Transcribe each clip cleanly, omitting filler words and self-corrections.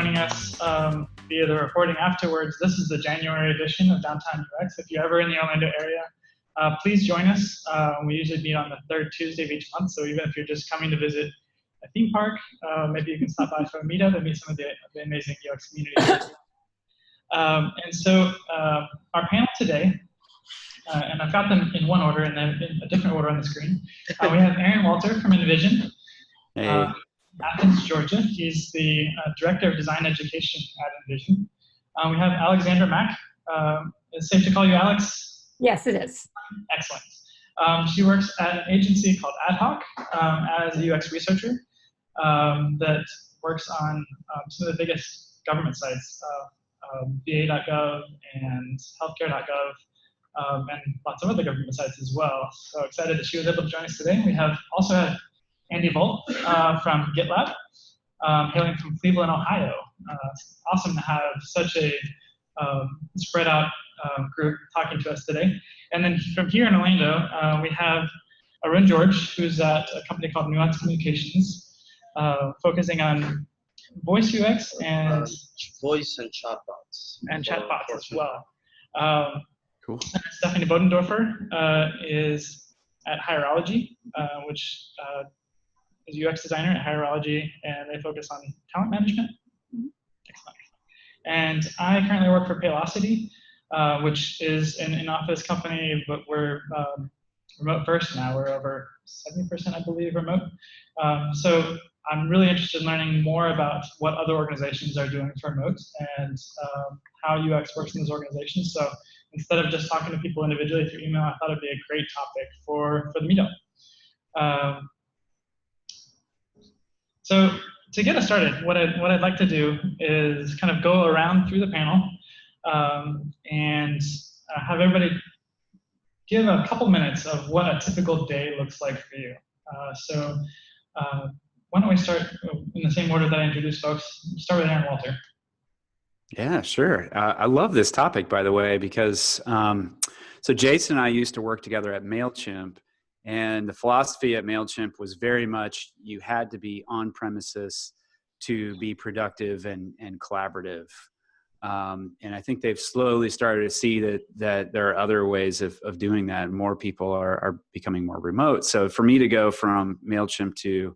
joining us via the recording afterwards. This is the January edition of Downtown UX. If you're ever in the Orlando area, please join us. We usually meet on the third Tuesday of each month, so even if you're just coming to visit a theme park, maybe you can stop by for a meetup and meet some of the amazing UX community. And so our panel today, and I've got them in one order and then in a different order on the screen. We have Aarron Walter from Envision. Hey. Athens, Georgia. He's the Director of Design Education at Envision. We have Alexandra Mack. Is it safe to call you Alex? Yes, it is. Excellent. She works at an agency called Ad Hoc as a UX researcher that works on some of the biggest government sites, va.gov and healthcare.gov, and lots of other government sites as well. So excited that she was able to join us today. We have also had Andy Volpe from GitLab, hailing from Cleveland, Ohio. It's awesome to have such a spread out group talking to us today. And then from here in Orlando, we have Arun George, who's at a company called Nuance Communications, focusing on voice UX and voice and chatbots. And chatbots as well. Cool. Stephanie Bodendorfer is at Higherology, which is UX designer at Higherology, and they focus on talent management. Excellent. And I currently work for Paylocity, which is an in-office company, but we're remote first now. We're over 70%, I believe, remote. So I'm really interested in learning more about what other organizations are doing for remote and how UX works in those organizations. So instead of just talking to people individually through email, I thought it'd be a great topic for the meetup. So to get us started, what I'd like to do is kind of go around through the panel and have everybody give a couple minutes of what a typical day looks like for you. So why don't we start in the same order that I introduced folks? Start with Aarron Walter. Yeah, sure. I love this topic, by the way, because so Jason and I used to work together at MailChimp. And the philosophy at MailChimp was very much you had to be on premises to be productive and collaborative. And I think they've slowly started to see that there are other ways of doing that. More people are becoming more remote. So for me to go from MailChimp to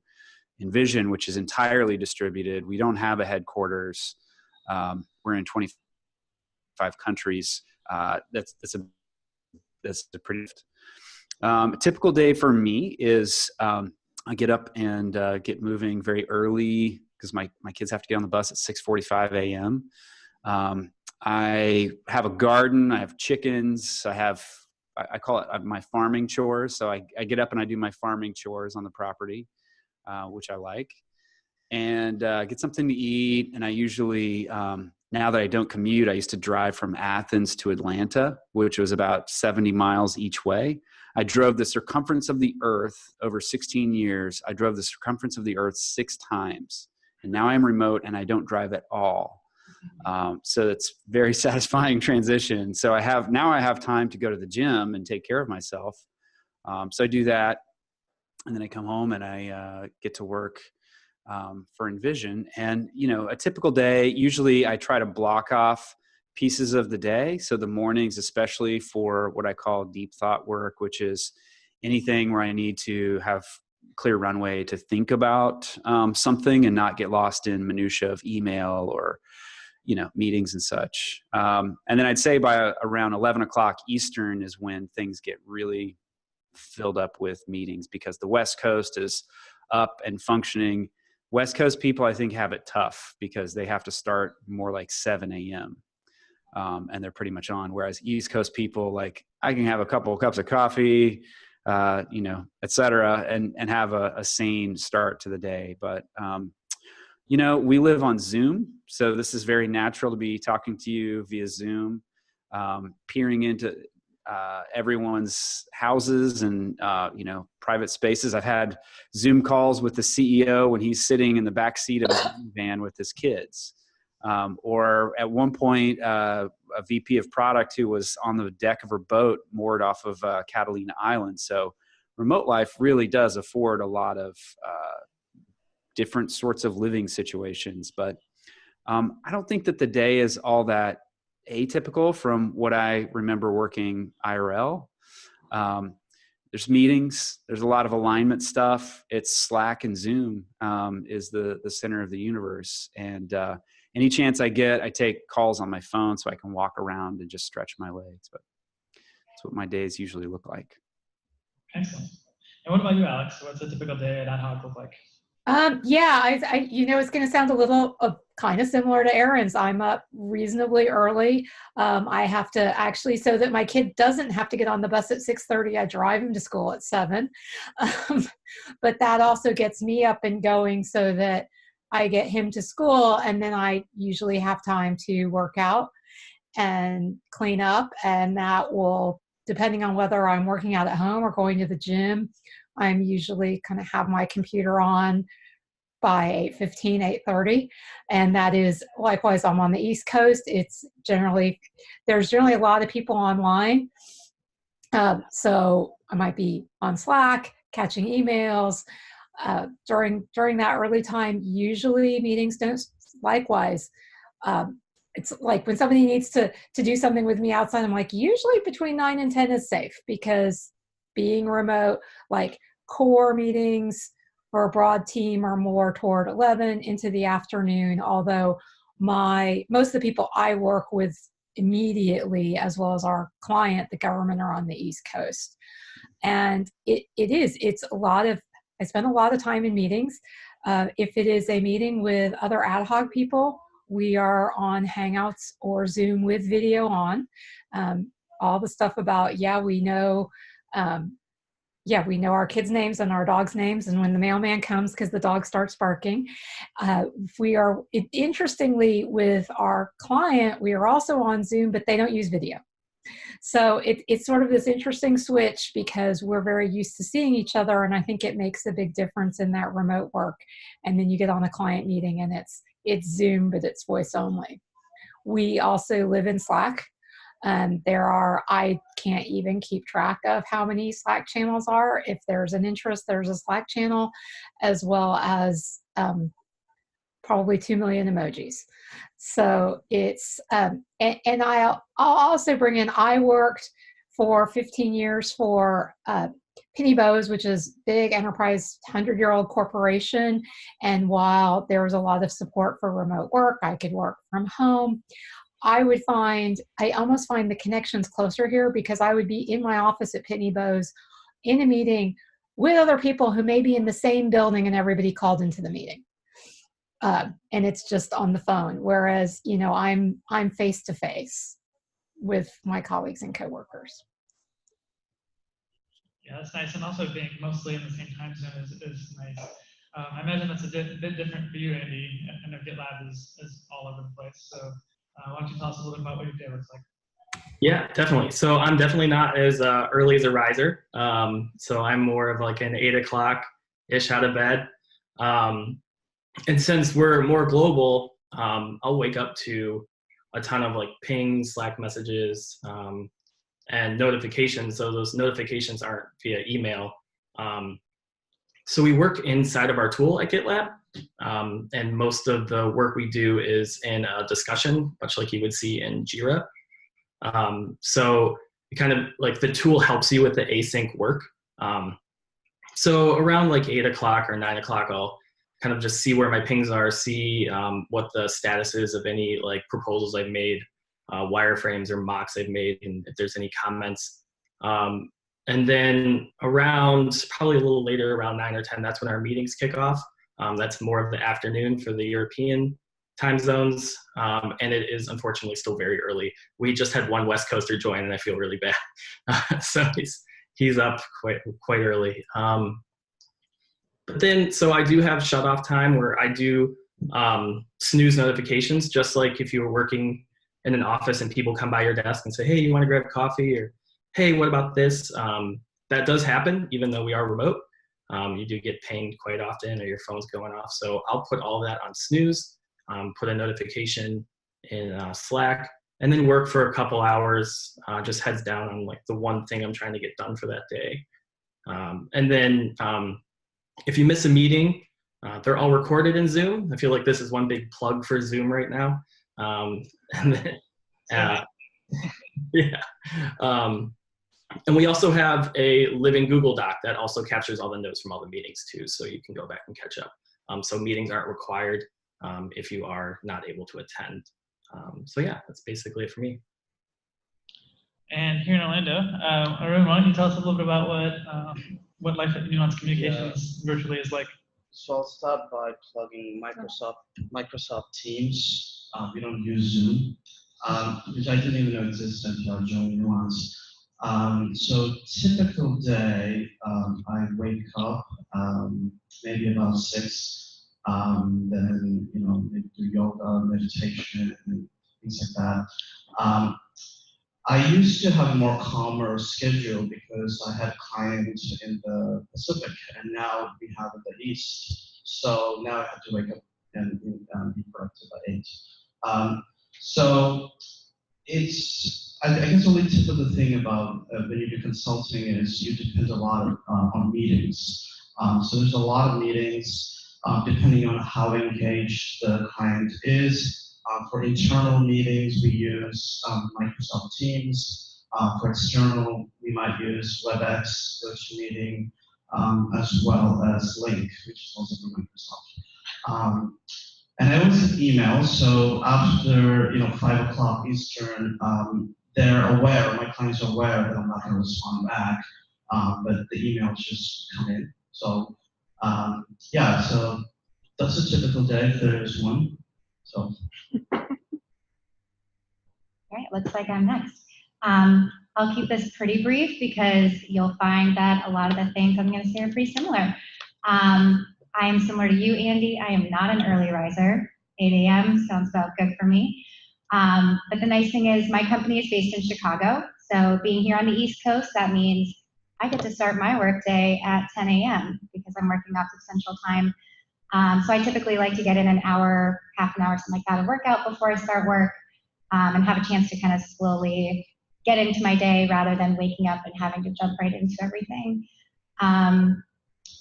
Envision, which is entirely distributed, we don't have a headquarters. We're in 25 countries. That's a pretty. A typical day for me is I get up and get moving very early because my kids have to get on the bus at 6:45 a.m. I have a garden. I have chickens. I call it my farming chores. So I get up and I do my farming chores on the property, which I like, and get something to eat. And I usually, now that I don't commute, I used to drive from Athens to Atlanta, which was about 70 miles each way. I drove the circumference of the earth over 16 years. I drove the circumference of the earth 6 times. And now I'm remote and I don't drive at all. So it's very satisfying transition. So I have time to go to the gym and take care of myself. So I do that. And then I come home and I get to work for Envision. And, a typical day, usually I try to block off pieces of the day. So the mornings, especially for what I call deep thought work, which is anything where I need to have clear runway to think about something and not get lost in minutia of email or, meetings and such. And then I'd say by around 11 o'clock Eastern is when things get really filled up with meetings because the West Coast is up and functioning. West Coast people, I think, have it tough because they have to start more like 7 a.m. And they're pretty much on. Whereas East Coast people, like I can have a couple of cups of coffee, et cetera, and have a sane start to the day. But, we live on Zoom. So this is very natural to be talking to you via Zoom, peering into everyone's houses and, private spaces. I've had Zoom calls with the CEO when he's sitting in the back seat of a van with his kids. Or at one point, a VP of product who was on the deck of her boat moored off of Catalina Island. So remote life really does afford a lot of different sorts of living situations. But I don't think that the day is all that atypical from what I remember working IRL. There's meetings, there's a lot of alignment stuff. It's Slack and Zoom is the center of the universe. And any chance I get, I take calls on my phone so I can walk around and just stretch my legs. But that's what my days usually look like. Excellent. And what about you, Alex? What's a typical day at Ad Hoc look like? Yeah, it's going to sound a little kind of similar to Aaron's. I'm up reasonably early. I have to actually, so that my kid doesn't have to get on the bus at 6:30, I drive him to school at 7. But that also gets me up and going so that I get him to school, and then I usually have time to work out and clean up, and that will, depending on whether I'm working out at home or going to the gym, I'm usually kind of have my computer on by 8:15, 8:30. And that is, likewise, I'm on the East Coast. There's generally a lot of people online. So I might be on Slack, catching emails. During that early time, usually meetings don't, likewise. It's like when somebody needs to do something with me outside, I'm like, usually between 9 and 10 is safe, because being remote, like core meetings for a broad team are more toward 11 into the afternoon, although most of the people I work with immediately, as well as our client, the government, are on the East Coast. And it's a lot of, I spend a lot of time in meetings. If it is a meeting with other ad hoc people, we are on Hangouts or Zoom with video on. All the stuff about, we know our kids' names and our dogs' names, and when the mailman comes because the dog starts barking. Interestingly, with our client, we are also on Zoom, but they don't use video. So it's sort of this interesting switch, because we're very used to seeing each other, and I think it makes a big difference in that remote work. And then you get on a client meeting and it's Zoom, but it's voice only. We also live in Slack. I can't even keep track of how many Slack channels are. If there's an interest, there's a Slack channel, as well as probably 2 million emojis. So it's, and I'll also bring in, I worked for 15 years for Pitney Bowes, which is big enterprise, 100-year-old corporation. And while there was a lot of support for remote work, I could work from home. I almost find the connections closer here, because I would be in my office at Pitney Bowes in a meeting with other people who may be in the same building, and everybody called into the meeting. And it's just on the phone. Whereas, I'm face to face with my colleagues and coworkers. Yeah, that's nice. And also being mostly in the same time zone is nice. I imagine that's a bit different for you, Andy. I know GitLab is all over the place. So why don't you tell us a little bit about what your day looks like? Yeah, definitely. So I'm definitely not as early as a riser. So I'm more of like an 8 o'clock-ish out of bed. And since we're more global, I'll wake up to a ton of like pings, Slack messages, and notifications. So those notifications aren't via email. So we work inside of our tool at GitLab. And most of the work we do is in a discussion, much like you would see in Jira. So kind of like the tool helps you with the async work. So around like 8 o'clock or 9 o'clock, I'll kind of just see where my pings are, see what the status is of any like proposals I've made, wireframes or mocks I've made, and if there's any comments. And then around, probably a little later, around 9 or 10, that's when our meetings kick off. That's more of the afternoon for the European time zones. And it is unfortunately still very early. We just had one West Coaster join, and I feel really bad. So he's up quite early. But then, so I do have shut off time where I do snooze notifications, just like if you were working in an office and people come by your desk and say, hey, you want to grab coffee? Or, hey, what about this? That does happen, even though we are remote. You do get pinged quite often, or your phone's going off. So I'll put all that on snooze, put a notification in Slack, and then work for a couple hours, just heads down on like the one thing I'm trying to get done for that day. And then if you miss a meeting, They're all recorded in Zoom. I feel like this is one big plug for Zoom right now. And then, yeah. And we also have a living Google Doc that also captures all the notes from all the meetings too, so you can go back and catch up. So meetings aren't required if you are not able to attend. So yeah, that's basically it for me. And here in Orlando, Arun, why don't you tell us a little bit about what Life at Nuance Communications virtually is like? So I'll start by plugging Microsoft Teams. We don't use Zoom, which I didn't even know existed until I joined Nuance. So typical day, I wake up maybe about 6, then maybe do yoga, meditation, and things like that. I used to have a more calmer schedule because I had clients in the Pacific, and now we have in the East. So now I have to wake up and be productive at 8. So it's, I guess the only tip of the thing about when you do consulting is you depend a lot on meetings. So there's a lot of meetings depending on how engaged the client is. For internal meetings, we use Microsoft Teams. For external, we might use WebEx, GoToMeeting, as well as Link, which is also from Microsoft. And I always have emails, so after 5 o'clock Eastern, they're aware, my clients are aware that I'm not going to respond back, but the emails just come in. So yeah, so that's a typical day if there is one. So. All right, looks like I'm next. I'll keep this pretty brief because you'll find that a lot of the things I'm going to say are pretty similar. I am similar to you, Andy. I am not an early riser. 8 a.m. sounds about good for me. But the nice thing is my company is based in Chicago. So being here on the East Coast, that means I get to start my workday at 10 a.m. because I'm working off of Central Time. So I typically like to get in an hour, half an hour, something like that, of workout before I start work, and have a chance to kind of slowly get into my day rather than waking up and having to jump right into everything.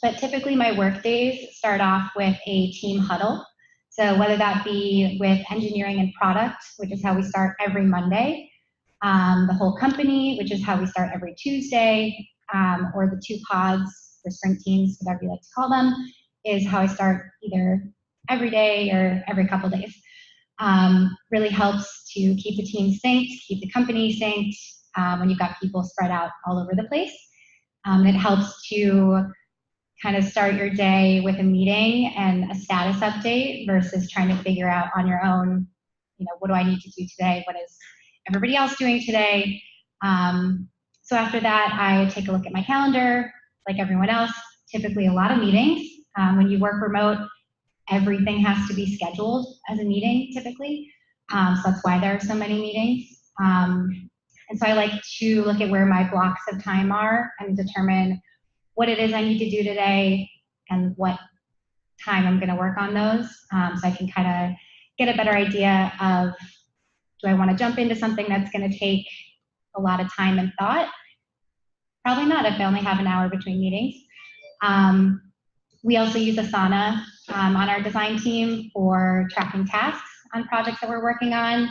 But typically my work days start off with a team huddle. So whether that be with engineering and product, which is how we start every Monday, the whole company, which is how we start every Tuesday, or the 2 pods, the sprint teams, whatever you like to call them, is how I start either every day or every couple days. Really helps to keep the team synced, keep the company synced when you've got people spread out all over the place. It helps to kind of start your day with a meeting and a status update versus trying to figure out on your own, what do I need to do today? What is everybody else doing today? So after that, I take a look at my calendar, like everyone else, typically a lot of meetings. When you work remote, everything has to be scheduled as a meeting typically. So that's why there are so many meetings. And so I like to look at where my blocks of time are and determine what it is I need to do today and what time I'm going to work on those. So I can kind of get a better idea of, do I want to jump into something that's going to take a lot of time and thought? Probably not if I only have an hour between meetings. We also use Asana on our design team for tracking tasks on projects that we're working on.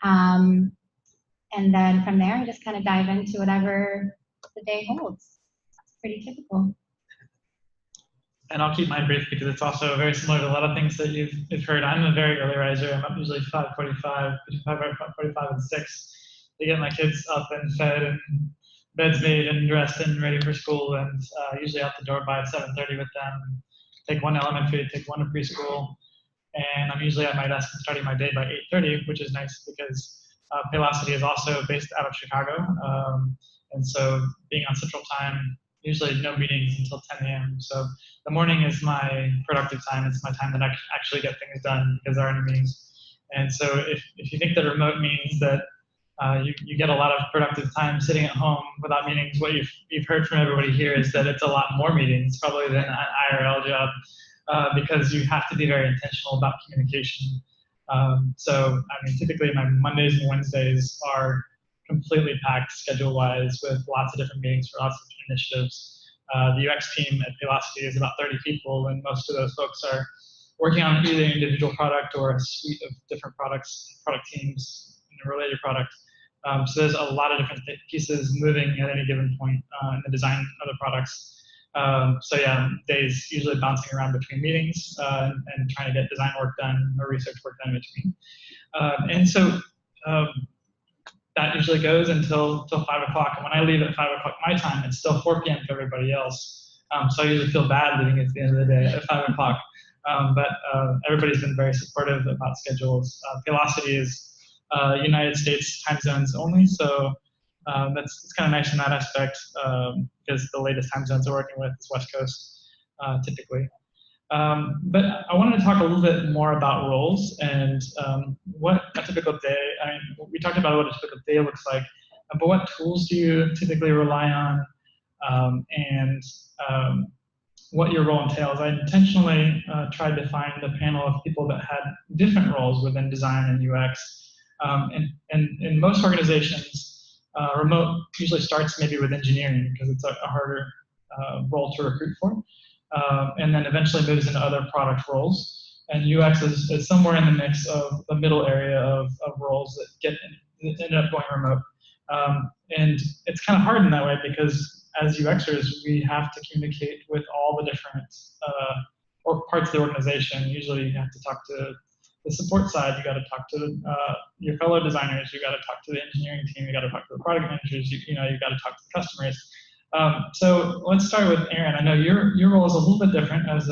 And then from there, I just kind of dive into whatever the day holds. It's pretty typical. And I'll keep mine brief because it's also very similar to a lot of things that you've heard. I'm a very early riser. I'm up usually 5:45, between 5:45 and 6 to get my kids up and fed and beds made and dressed and ready for school, and usually out the door by 7:30 with them. Take one elementary, take one to preschool, and I'm usually at my desk and starting my day by 8:30, which is nice because Paylocity is also based out of Chicago, and so being on Central Time, usually no meetings until 10 a.m. So the morning is my productive time. It's my time that I actually get things done because there are no meetings. And so if you think that remote means that you get a lot of productive time sitting at home without meetings, what you've heard from everybody here is that it's a lot more meetings probably than an IRL job because you have to be very intentional about communication. So I mean, typically my Mondays and Wednesdays are completely packed schedule-wise with lots of different meetings for lots of different initiatives. The UX team at Paylocity is about 30 people, and most of those folks are working on either an individual product or a suite of different products, product teams, in a related product. So there's a lot of different pieces moving at any given point in the design of the products. So yeah, days usually bouncing around between meetings and trying to get design work done or research work done in between. And so that usually goes until 5 o'clock. And when I leave at 5 o'clock my time, it's still 4 p.m. for everybody else. So I usually feel bad leaving at the end of the day at 5 o'clock. But everybody's been very supportive about schedules. Paylocity is United States time zones only, so it's kind of nice in that aspect because the latest time zones we're working with is West Coast typically. But I wanted to talk a little bit more about roles and what a typical day, I mean, we talked about what a typical day looks like, but what tools do you typically rely on and what your role entails. I intentionally tried to find a panel of people that had different roles within design and UX. And in most organizations, remote usually starts maybe with engineering because it's a harder role to recruit for. And then eventually moves into other product roles. And UX is somewhere in the mix of the middle area of roles that end up going remote. And it's kind of hard in that way because as UXers, we have to communicate with all the different or parts of the organization. Usually you have to talk to the support side, you got to talk to your fellow designers, you got to talk to the engineering team, you got to talk to the product managers, you got to talk to the customers. So let's start with Aarron. I know your role is a little bit different as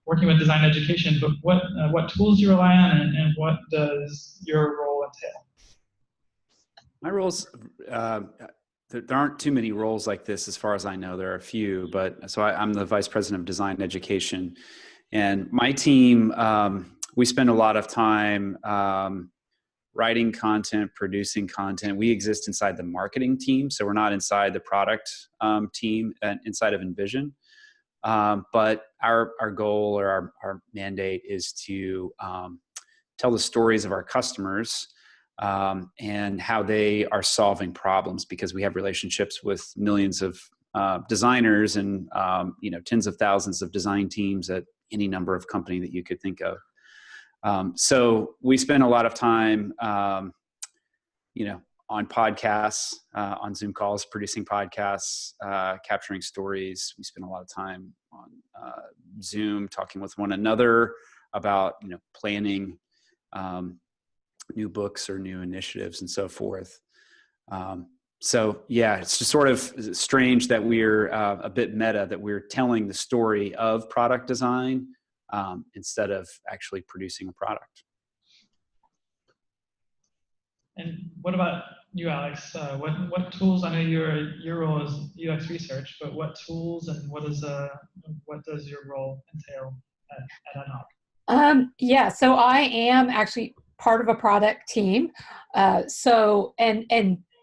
working with design education, but what tools do you rely on and what does your role entail? My roles, there aren't too many roles like this as far as I know. There are a few, but so I'm the Vice President of Design Education. And my team, we spend a lot of time writing content, producing content. We exist inside the marketing team, so we're not inside the product team and inside of Envision. But our goal or our mandate is to tell the stories of our customers and how they are solving problems, because we have relationships with millions of designers and tens of thousands of design teams at any number of company that you could think of. So we spend a lot of time, on podcasts, on Zoom calls, producing podcasts, capturing stories. We spend a lot of time on Zoom talking with one another about, planning new books or new initiatives and so forth. So yeah, it's just sort of strange that we're a bit meta, that we're telling the story of product design instead of actually producing a product. And what about you, Alex? What tools? I know your role is UX research, but what tools and what does your role entail at Ad Hoc? Yeah, so I am actually part of a product team. And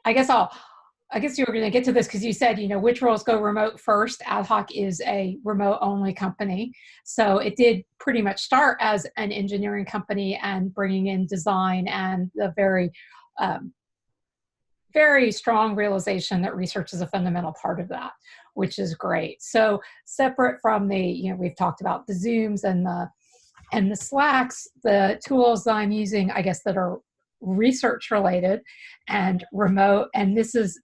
I guess you were going to get to this because you said, which roles go remote first. Ad Hoc is a remote only company. So it did pretty much start as an engineering company and bringing in design and the very, very strong realization that research is a fundamental part of that, which is great. So separate from we've talked about the Zooms and the Slacks, the tools that I'm using, I guess, that are research related and remote. And this is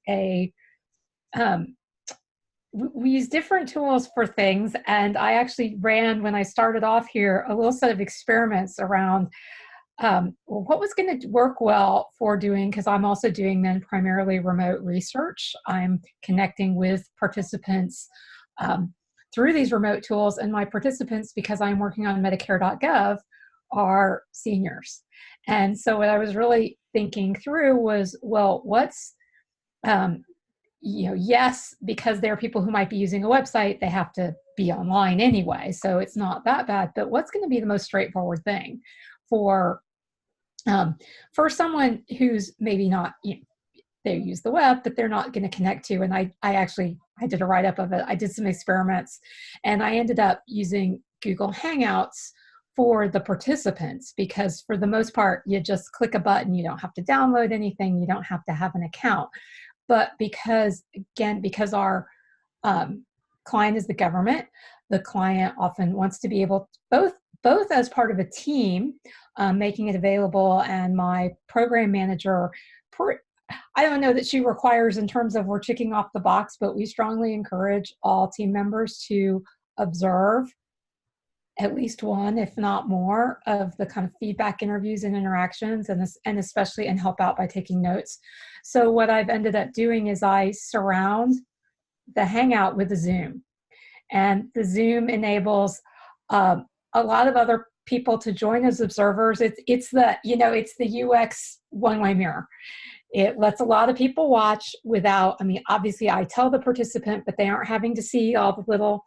we use different tools for things. And I actually ran, when I started off here, a little set of experiments around what was going to work well for doing, because I'm also doing then primarily remote research. I'm connecting with participants through these remote tools, and my participants, because I'm working on Medicare.gov, are seniors. And so what I was really thinking through was, well, what's, yes, because there are people who might be using a website, they have to be online anyway, so it's not that bad, but what's going to be the most straightforward thing for someone who's maybe not, they use the web, but they're not going to connect to. And I did a write-up of it. I did some experiments, and I ended up using Google Hangouts for the participants, because for the most part, you just click a button, you don't have to download anything, you don't have to have an account. But because our client is the government. The client often wants to be able to, both as part of a team, making it available, and my program manager, I don't know that she requires in terms of we're checking off the box, but we strongly encourage all team members to observe at least one, if not more, of the kind of feedback interviews and interactions, and especially and help out by taking notes. So what I've ended up doing is I surround the Hangout with a Zoom, and the Zoom enables a lot of other people to join as observers. It's the UX one-way mirror. It lets a lot of people watch without, I mean, obviously I tell the participant, but they aren't having to see all the little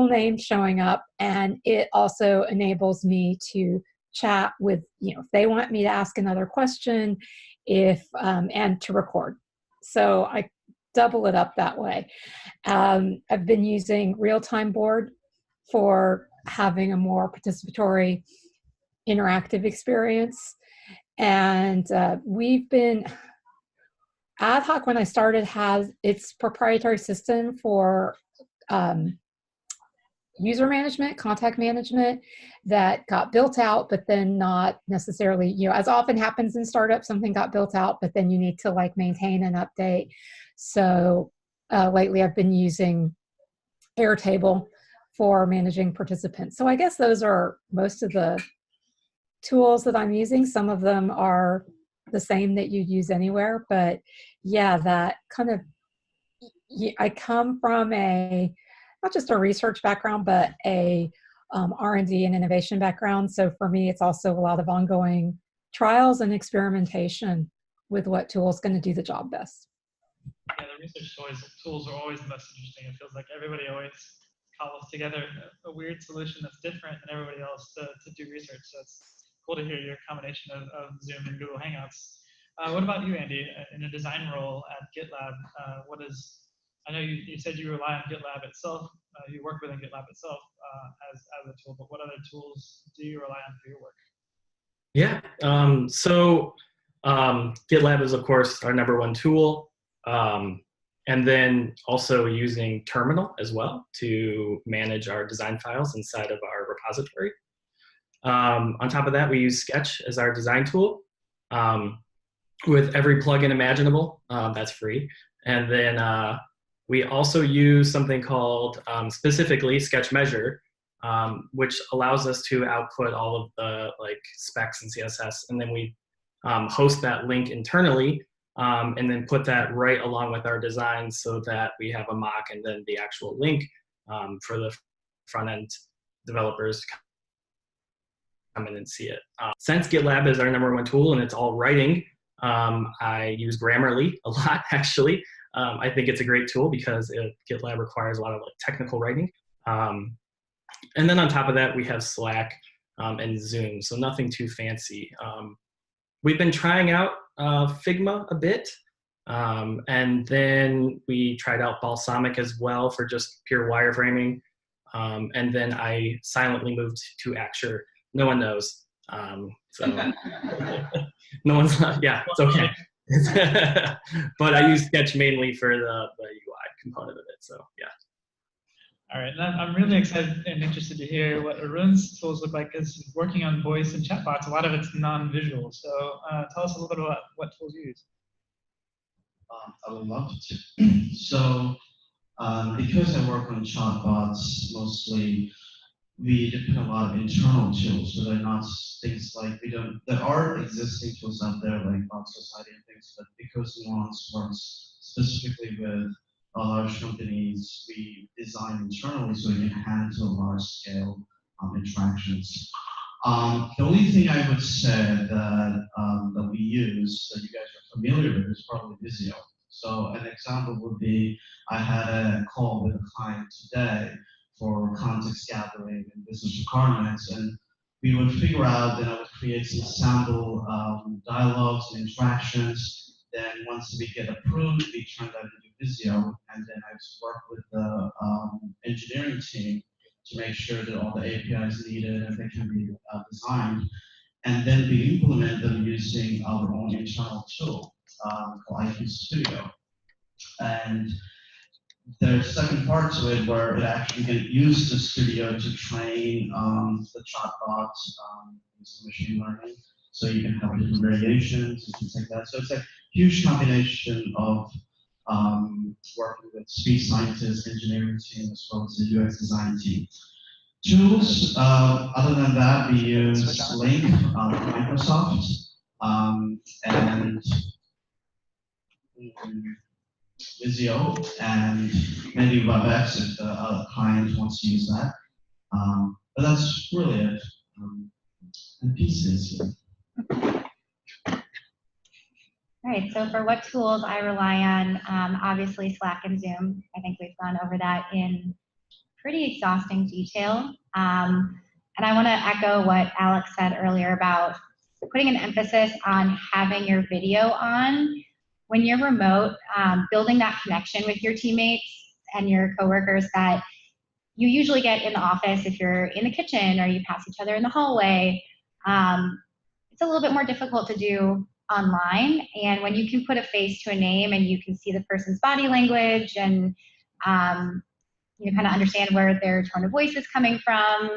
names showing up. And it also enables me to chat with, if they want me to ask another question, and to record. So I double it up that way. I've been using Real-Time Board for having a more participatory, interactive experience. And we've been, Ad Hoc, when I started, has its proprietary system for user management, contact management, that got built out, but then not necessarily, as often happens in startups, something got built out, but then you need to maintain and update. So lately I've been using Airtable for managing participants. So I guess those are most of the tools that I'm using. Some of them are the same that you'd use anywhere, but yeah, that kind of, I come from not just a research background, but a R&D and innovation background. So for me, it's also a lot of ongoing trials and experimentation with what tool is going to do the job best. Yeah, the research tools are always the most interesting. It feels like everybody always cobbles together a weird solution that's different than everybody else to do research. So it's cool to hear your combination of Zoom and Google Hangouts. What about you, Andy? In a design role at GitLab, I know you said you rely on GitLab itself. You work within GitLab itself as a tool, but what other tools do you rely on for your work? Yeah, so GitLab is, of course, our #1 tool. And then also using Terminal as well to manage our design files inside of our repository. On top of that, we use Sketch as our design tool with every plugin imaginable. That's free. And then we also use something called specifically Sketch Measure, which allows us to output all of the specs and CSS, and then we host that link internally, and then put that right along with our design so that we have a mock and then the actual link for the front end developers come in and see it. Since GitLab is our #1 tool and it's all writing, I use Grammarly a lot, actually. I think it's a great tool because GitLab requires a lot of technical writing. And then on top of that, we have Slack and Zoom, so nothing too fancy. We've been trying out Figma a bit, and then we tried out Balsamiq as well for just pure wireframing. And then I silently moved to Axure. No one knows. So no one's, yeah, it's okay. But I use Sketch mainly for the UI component of it, so yeah. All right, and I'm really excited and interested to hear what Arun's tools look like, because working on voice and chatbots, a lot of it's non-visual. So tell us a little bit about what tools you use. I would love to. So because I work on chatbots mostly, we depend on a lot of internal tools. So they're not things there are existing tools out there like Bot Society and things, but because Nuance works specifically with large companies, we design internally so we can handle large scale interactions. The only thing I would say that we use that you guys are familiar with is probably Visio. So an example would be, I had a call with a client today for context gathering and business requirements, and we would figure out, then I would create some sample dialogues and interactions. Then once we get approved, we turn that into Visio, and then I work with the engineering team to make sure that all the APIs needed and they can be designed. And then we implement them using our own internal tool called IQ Studio. And there's a second part to it where it actually can use the studio to train the chatbot using machine learning. So you can have different variations and things like that. So it's a huge combination of working with speech scientists, engineering team, as well as the UX design team. Tools, other than that, we use Link from Microsoft and Visio, and maybe WebEx if the client wants to use that. But that's really it. And pieces. All right, so for what tools I rely on, obviously Slack and Zoom. I think we've gone over that in pretty exhausting detail. And I want to echo what Alex said earlier about putting an emphasis on having your video on. When you're remote, building that connection with your teammates and your coworkers that you usually get in the office if you're in the kitchen or you pass each other in the hallway. It's a little bit more difficult to do online. And when you can put a face to a name and you can see the person's body language and you kind of understand where their tone of voice is coming from.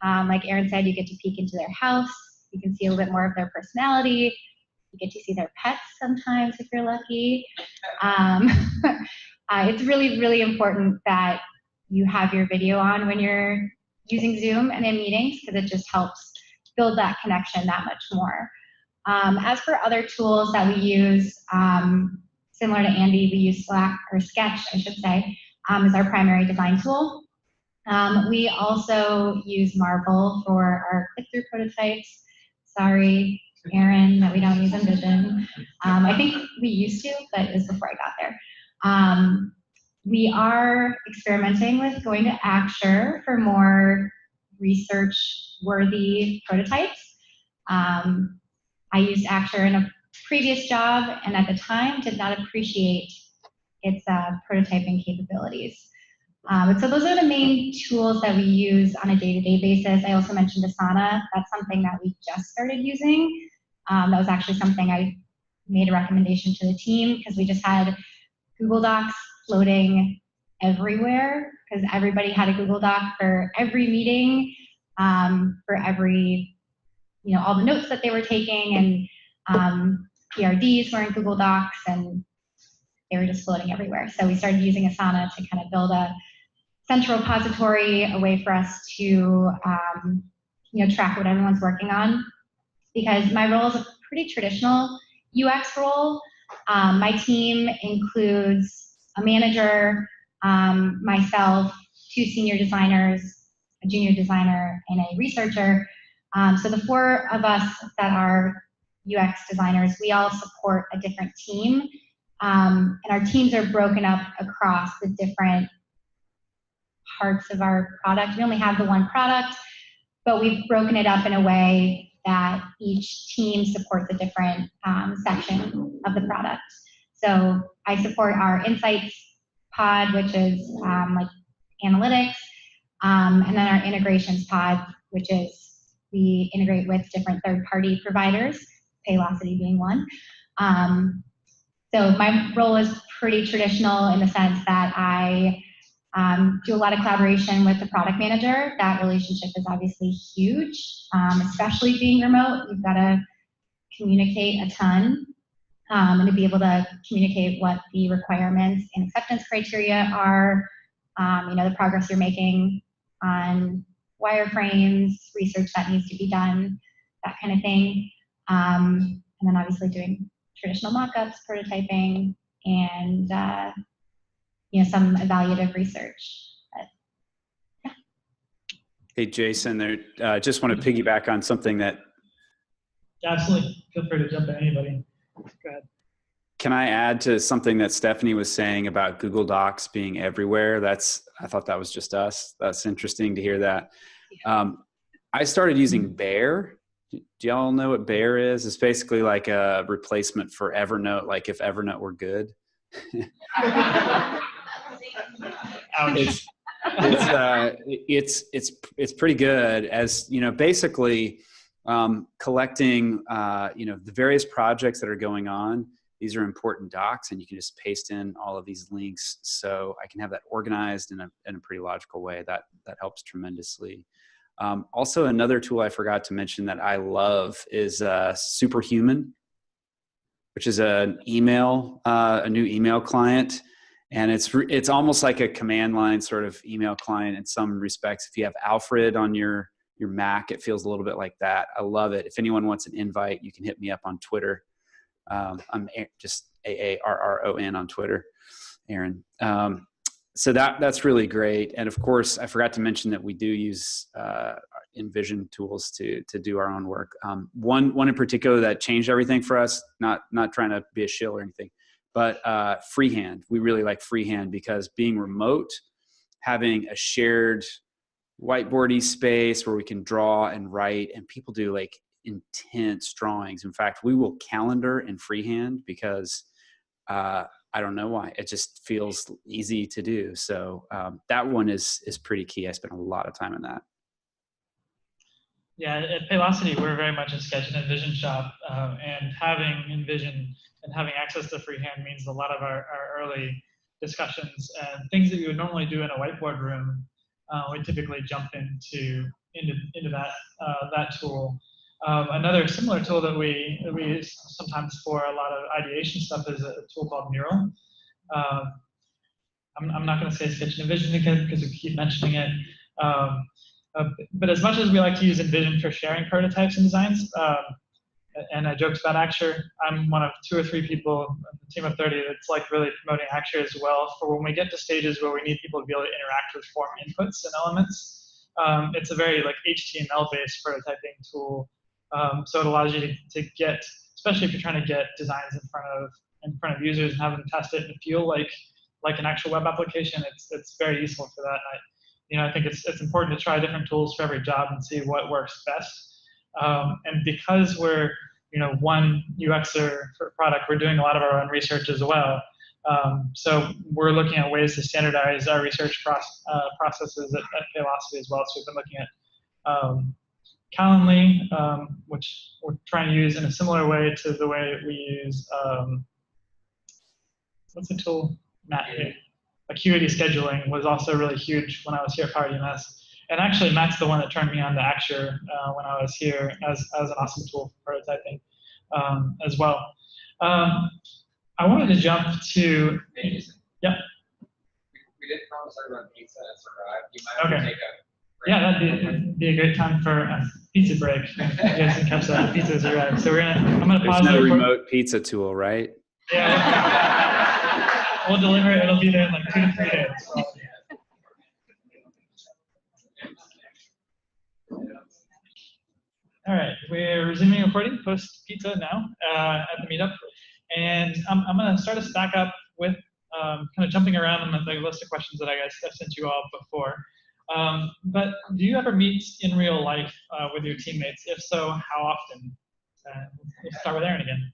Like Aarron said, you get to peek into their house. You can see a little bit more of their personality. You get to see their pets sometimes if you're lucky. It's really, really important that you have your video on when you're using Zoom and in meetings because it just helps build that connection that much more. As for other tools that we use, similar to Andy, we use Slack, or Sketch, I should say, as our primary design tool. We also use Marvel for our click-through prototypes. Sorry, Aarron, that we don't use InVision. I think we used to, but it was before I got there. We are experimenting with going to Axure for more research-worthy prototypes. I used Axure in a previous job, and at the time did not appreciate its prototyping capabilities. So those are the main tools that we use on a day-to-day basis. I also mentioned Asana. That's something that we just started using. That was actually something I made a recommendation to the team because we just had Google Docs floating everywhere because everybody had a Google Doc for every meeting, for every, all the notes that they were taking, and PRDs were in Google Docs, and they were just floating everywhere. So we started using Asana to kind of build a central repository, a way for us to track what everyone's working on. Because my role is a pretty traditional UX role. My team includes a manager, myself, 2 senior designers, a junior designer, and a researcher. So the 4 of us that are UX designers, we all support a different team. And our teams are broken up across the different parts of our product. We only have the one product, but we've broken it up in a way that each team supports a different section of the product. So I support our insights pod, which is like analytics, and then our integrations pod, which is we integrate with different third-party providers, Paylocity being one. So my role is pretty traditional in the sense that I do a lot of collaboration with the product manager. That relationship is obviously huge, especially being remote. You've got to communicate a ton, and to be able to communicate what the requirements and acceptance criteria are, the progress you're making on wireframes, research that needs to be done, that kind of thing. And then obviously doing traditional mock-ups, prototyping, and some evaluative research. But, yeah. Hey, Jason, there. Just want to piggyback on something that. Yeah, absolutely. Feel free to jump in, anybody. Go ahead. Can I add to something that Stephanie was saying about Google Docs being everywhere? I thought that was just us. That's interesting to hear that. I started using Beaird. Do y'all know what Beaird is? It's basically like a replacement for Evernote, like if Evernote were good. It's pretty good, as basically collecting the various projects that are going on these are important docs, and you can just paste in all of these links. So I can have that organized in a pretty logical way. That helps tremendously. Also, another tool I forgot to mention that I love is Superhuman, which is a new email client. And it's almost like a command line sort of email client in some respects. If you have Alfred on your Mac, it feels a little bit like that. I love it. If anyone wants an invite, you can hit me up on Twitter. I'm just Aarron on Twitter, Aaron. So that's really great. And of course, I forgot to mention that we do use InVision tools to do our own work. One in particular that changed everything for us, not trying to be a shill or anything, but freehand. We really like freehand because being remote, having a shared whiteboardy space where we can draw and write, and people do like intense drawings. In fact, we will calendar in freehand because I don't know why. It just feels easy to do. So that one is pretty key. I spent a lot of time in that. Yeah, at Paylocity, we're very much a sketch and InVision shop, and having InVision and having access to freehand means a lot of our early discussions and things that you would normally do in a whiteboard room, we typically jump into that tool. Another similar tool that we use sometimes for a lot of ideation stuff is a tool called Mural. I'm not going to say sketch and InVision again because we keep mentioning it. But as much as we like to use InVision for sharing prototypes and designs, and I joked about Axure, I'm one of 2 or 3 people on the team of 30 that's like really promoting Axure as well for when we get to stages where we need people to be able to interact with form inputs and elements. It's a very like HTML-based prototyping tool. So it allows you to get, especially if you're trying to get designs in front of users and have them test it and feel like an actual web application, it's very useful for that. And I think it's important to try different tools for every job and see what works best. And because we're one UXer for product, we're doing a lot of our own research as well. So we're looking at ways to standardize our research processes at Paylocity as well. So we've been looking at Calendly, which we're trying to use in a similar way to the way we use, what's the tool? Mack. Acuity scheduling was also really huge when I was here at Power EMS. And actually, Matt's the one that turned me on to Axure when I was here as an awesome tool for prototyping as well. I wanted to jump to, yeah. We didn't promise to talk about pizza, so you might have to take a break. Yeah, that'd be a great time for a pizza break. You guys can catch that. Pizza's arrived. So I'm gonna pause. There's no remote pizza tool, right? Yeah. We'll deliver it. It'll be there in like 2 to 3 days. So. All right, we're resuming recording post pizza now at the meetup, and I'm going to start us back up with kind of jumping around on the list of questions that I sent you all before. But do you ever meet in real life with your teammates? If so, how often? We'll start with Aaron again.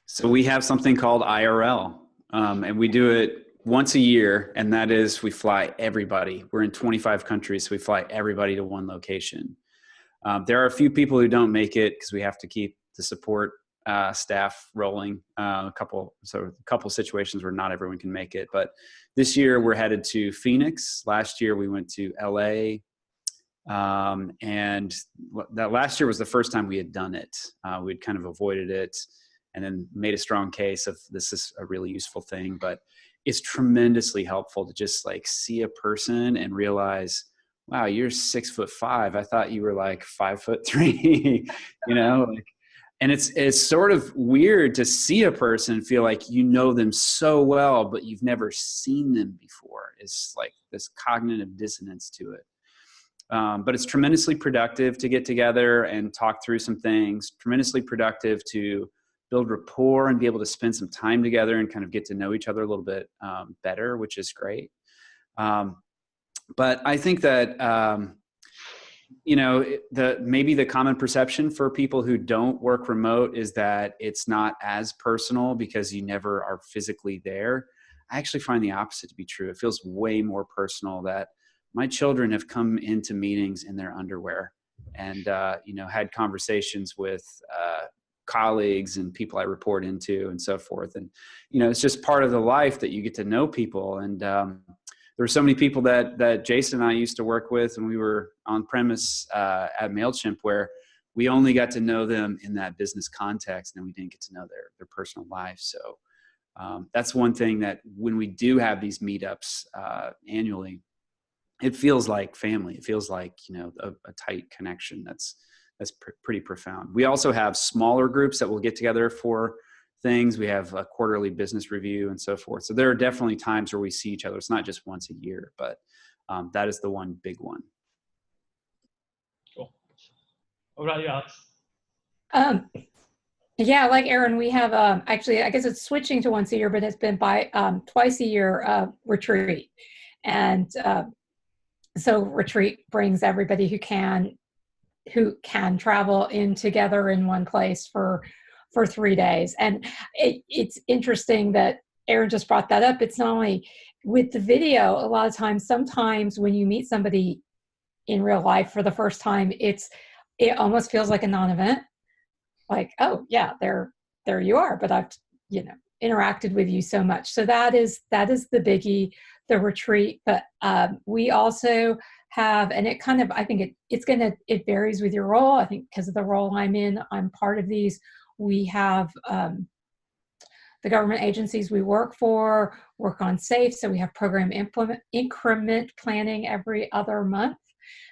So we have something called IRL. And we do it once a year, and that is we fly everybody. We're in 25 countries, so we fly everybody to one location. There are a few people who don't make it because we have to keep the support staff rolling. A couple situations where not everyone can make it. But this year we're headed to Phoenix. Last year we went to LA. And that last year was the first time we had done it. We'd kind of avoided it, and then made a strong case of this is a really useful thing. But it's tremendously helpful to just like see a person and realize, wow, you're 6'5". I thought you were like 5'3", and it's sort of weird to see a person feel like you know them so well, but you've never seen them before. It's like this cognitive dissonance to it. But it's tremendously productive to get together and talk through some things, tremendously productive to build rapport and be able to spend some time together and kind of get to know each other a little bit better, which is great. But I think that, maybe the common perception for people who don't work remote is that it's not as personal because you never are physically there. I actually find the opposite to be true. It feels way more personal that my children have come into meetings in their underwear and, had conversations with colleagues and people I report into and so forth. And, you know, it's just part of the life that you get to know people. And there were so many people that Jason and I used to work with when we were on premise at MailChimp, where we only got to know them in that business context, and we didn't get to know their personal life. So that's one thing that when we do have these meetups annually, it feels like family. It feels like, you know, a tight connection that's pretty profound. We also have smaller groups that will get together for things. We have a quarterly business review and so forth. So there are definitely times where we see each other. It's not just once a year, but that is the one big one. Cool. What about you, Alex? Yeah, like Aarron, we have actually, I guess it's switching to once a year, but it's been by twice a year retreat. And so retreat brings everybody who can travel in together in one place for 3 days. And it's interesting that Aarron just brought that up. It's not only with the video, a lot of times, sometimes when you meet somebody in real life for the first time, it almost feels like a non-event. Like, oh yeah, there you are, but I've, you know, interacted with you so much. So that is the biggie, the retreat. But we also have, and it kind of, I think it varies with your role. I think because of the role I'm in, I'm part of these. We have the government agencies we work for work on SAFE. So we have program increment planning every other month.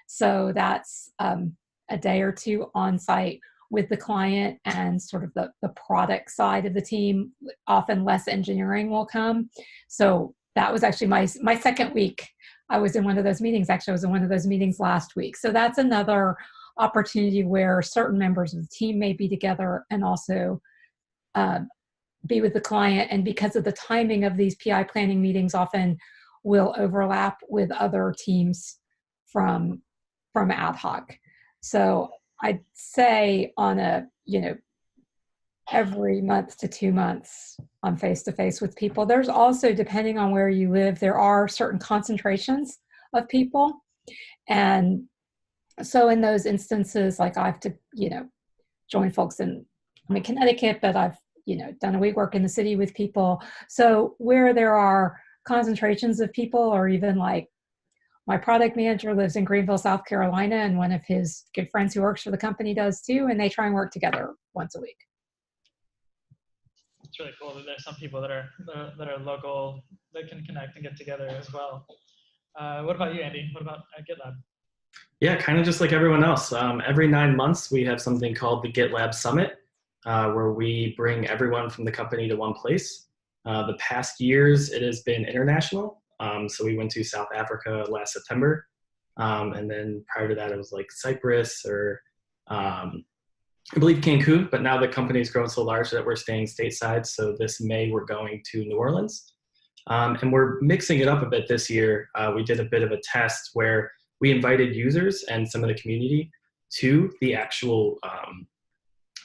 So that's a day or two on site with the client and sort of the product side of the team. Often less engineering will come. So that was actually my second week. I was in one of those meetings. Actually, I was in one of those meetings last week. So that's another opportunity where certain members of the team may be together and also be with the client. And because of the timing of these PI planning meetings, often will overlap with other teams from ad hoc. So I'd say on a, you know, every month to 2 months I'm face-to-face with people. There's also, depending on where you live, there are certain concentrations of people. And so in those instances, like I have to, you know, join folks I'm in Connecticut, but I've, you know, done a week work in the city with people. So where there are concentrations of people, or even like my product manager lives in Greenville, South Carolina, and one of his good friends who works for the company does too, and they try and work together once a week. It's really cool that there's some people that are local that can connect and get together as well. What about you, Andy? What about GitLab? Yeah, kind of just like everyone else. Every 9 months, we have something called the GitLab Summit, where we bring everyone from the company to one place. The past years, it has been international. So we went to South Africa last September. And then prior to that, it was like Cyprus or I believe Cancun. But now the company's grown so large that we're staying stateside. So this May, we're going to New Orleans. And we're mixing it up a bit this year. We did a bit of a test where we invited users and some of the community to the actual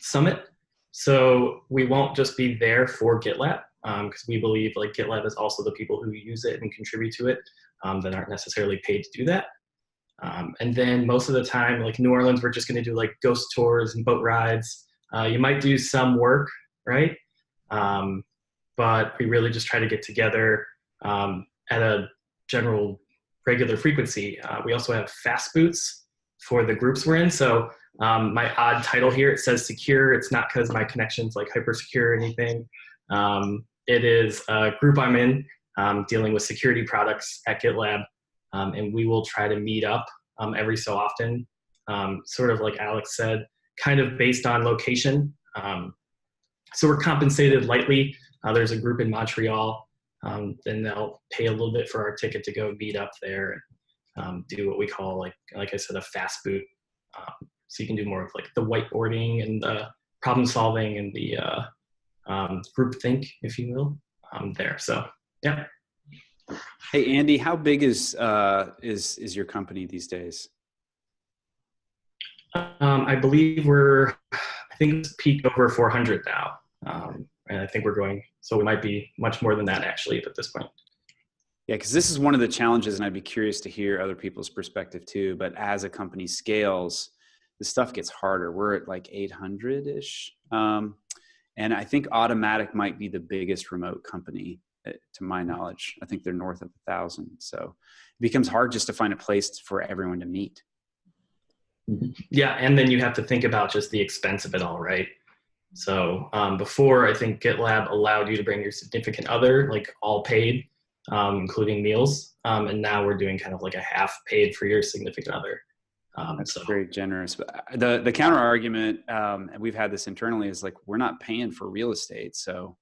summit. So we won't just be there for GitLab, because we believe like GitLab is also the people who use it and contribute to it that aren't necessarily paid to do that. And then most of the time, like New Orleans, we're just going to do like ghost tours and boat rides. You might do some work, right? But we really just try to get together at a general regular frequency. We also have fast boots for the groups we're in. So my odd title here, it says secure. It's not because my connection's like hyper secure or anything. It is a group I'm in dealing with security products at GitLab. And we will try to meet up every so often, sort of like Alex said, kind of based on location. So we're compensated lightly. There's a group in Montreal, then they'll pay a little bit for our ticket to go meet up there and do what we call, like I said, a fast boot. So you can do more of like the whiteboarding and the problem solving and the group think, if you will, there. So yeah. Hey Andy, how big is your company these days? I believe I think it's peaked over 400 now. And I think we're going, so we might be much more than that actually at this point. Yeah, because this is one of the challenges, and I'd be curious to hear other people's perspective too, but as a company scales, the stuff gets harder. We're at like 800-ish. And I think Automatic might be the biggest remote company, to my knowledge. I think they're north of 1,000. So it becomes hard just to find a place for everyone to meet. Yeah, and then you have to think about just the expense of it all, right? So before, I think GitLab allowed you to bring your significant other, like all paid, including meals. And now we're doing kind of like a half paid for your significant other. That's very generous. But the counter argument, and we've had this internally, is like, we're not paying for real estate. So,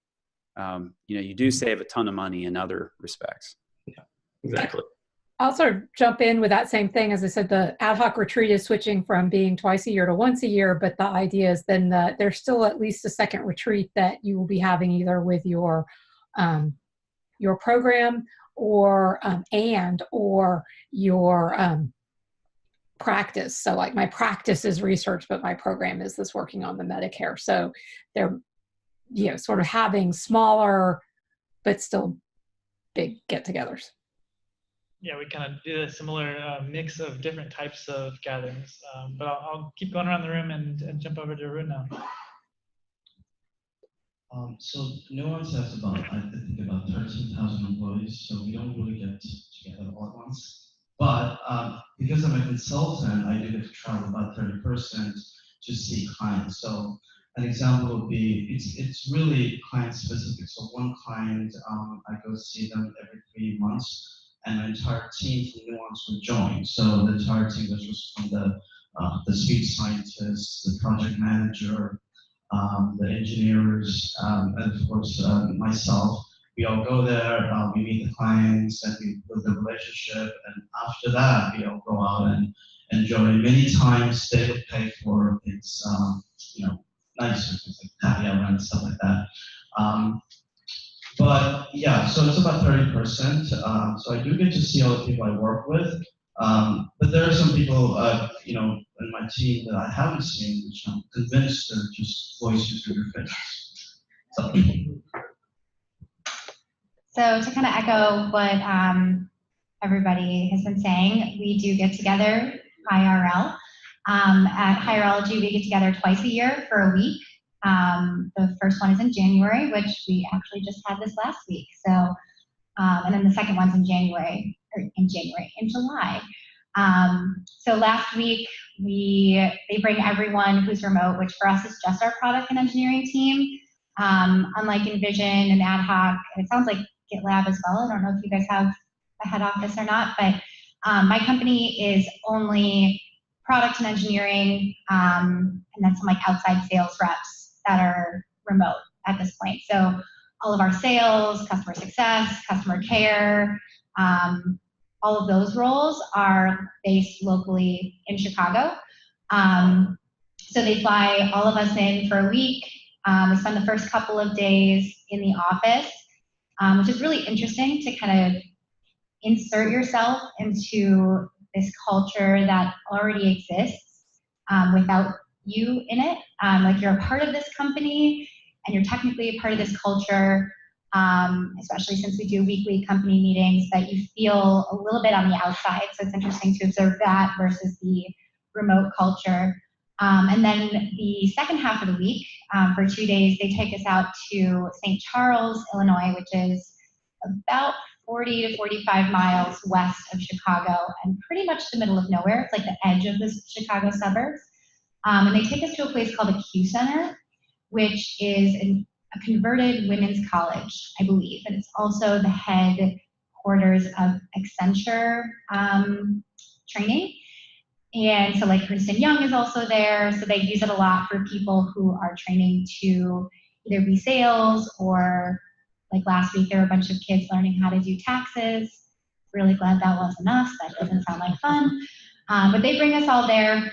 you do save a ton of money in other respects. Yeah, exactly. I'll sort of jump in with that same thing. As I said, the ad hoc retreat is switching from being twice a year to once a year, but the idea is then that there's still at least a second retreat that you will be having either with your program or your practice. So like my practice is research, but my program is this working on the Medicare. So they're, sort of having smaller, but still big get-togethers. Yeah, we kind of do a similar mix of different types of gatherings. But I'll keep going around the room and jump over to Arun now. So Nuance has about, I think, about 13,000 employees, so we don't really get together all at once. But because I'm a consultant, I do get to travel about 30% to see clients. So an example would be, it's really client specific. So one client, I go see them every 3 months, and an entire team from Nuance would join. So the entire team was just from the suite scientists, the project manager, the engineers, and of course myself. We all go there, we meet the clients, and we build a relationship. And after that, we all go out and enjoy. Many times they would pay for things, nicer things like happy hour and stuff like that. But yeah, so it's about 30%. So I do get to see all the people I work with. But there are some people, in my team that I haven't seen, which I'm convinced are just voices through their faces. So to kind of echo what everybody has been saying, we do get together IRL. At Higherology, we get together twice a year for a week. The first one is in January, which we actually just had this last week. So, and then the second one's in July. So last week, they bring everyone who's remote, which for us is just our product and engineering team. Unlike Envision and Ad Hoc, and it sounds like GitLab as well. I don't know if you guys have a head office or not, but my company is only product and engineering, and then some like outside sales reps that are remote at this point. So all of our sales, customer success, customer care, all of those roles are based locally in Chicago. So they fly all of us in for a week. We spend the first couple of days in the office, which is really interesting to kind of insert yourself into this culture that already exists without you in it. Like you're a part of this company and you're technically a part of this culture, especially since we do weekly company meetings, that you feel a little bit on the outside. So it's interesting to observe that versus the remote culture. And then the second half of the week, for 2 days, they take us out to St. Charles, Illinois, which is about 40 to 45 miles west of Chicago and pretty much the middle of nowhere. It's like the edge of the Chicago suburbs. And they take us to a place called the Q Center, which is a converted women's college, I believe. And it's also the headquarters of Accenture training. And so like Princeton Young is also there. So they use it a lot for people who are training to either be sales or like last week, there were a bunch of kids learning how to do taxes. Really glad that wasn't us. That doesn't sound like fun. But they bring us all there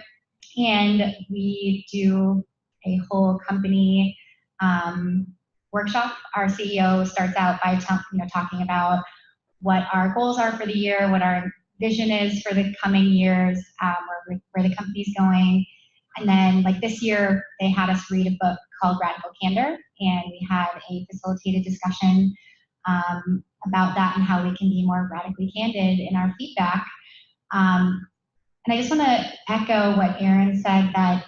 and we do a whole company workshop. Our CEO starts out by talking about what our goals are for the year, what our vision is for the coming years, where the company's going. And then like this year, they had us read a book called Radical Candor, and we had a facilitated discussion about that and how we can be more radically candid in our feedback. And And I just want to echo what Aarron said, that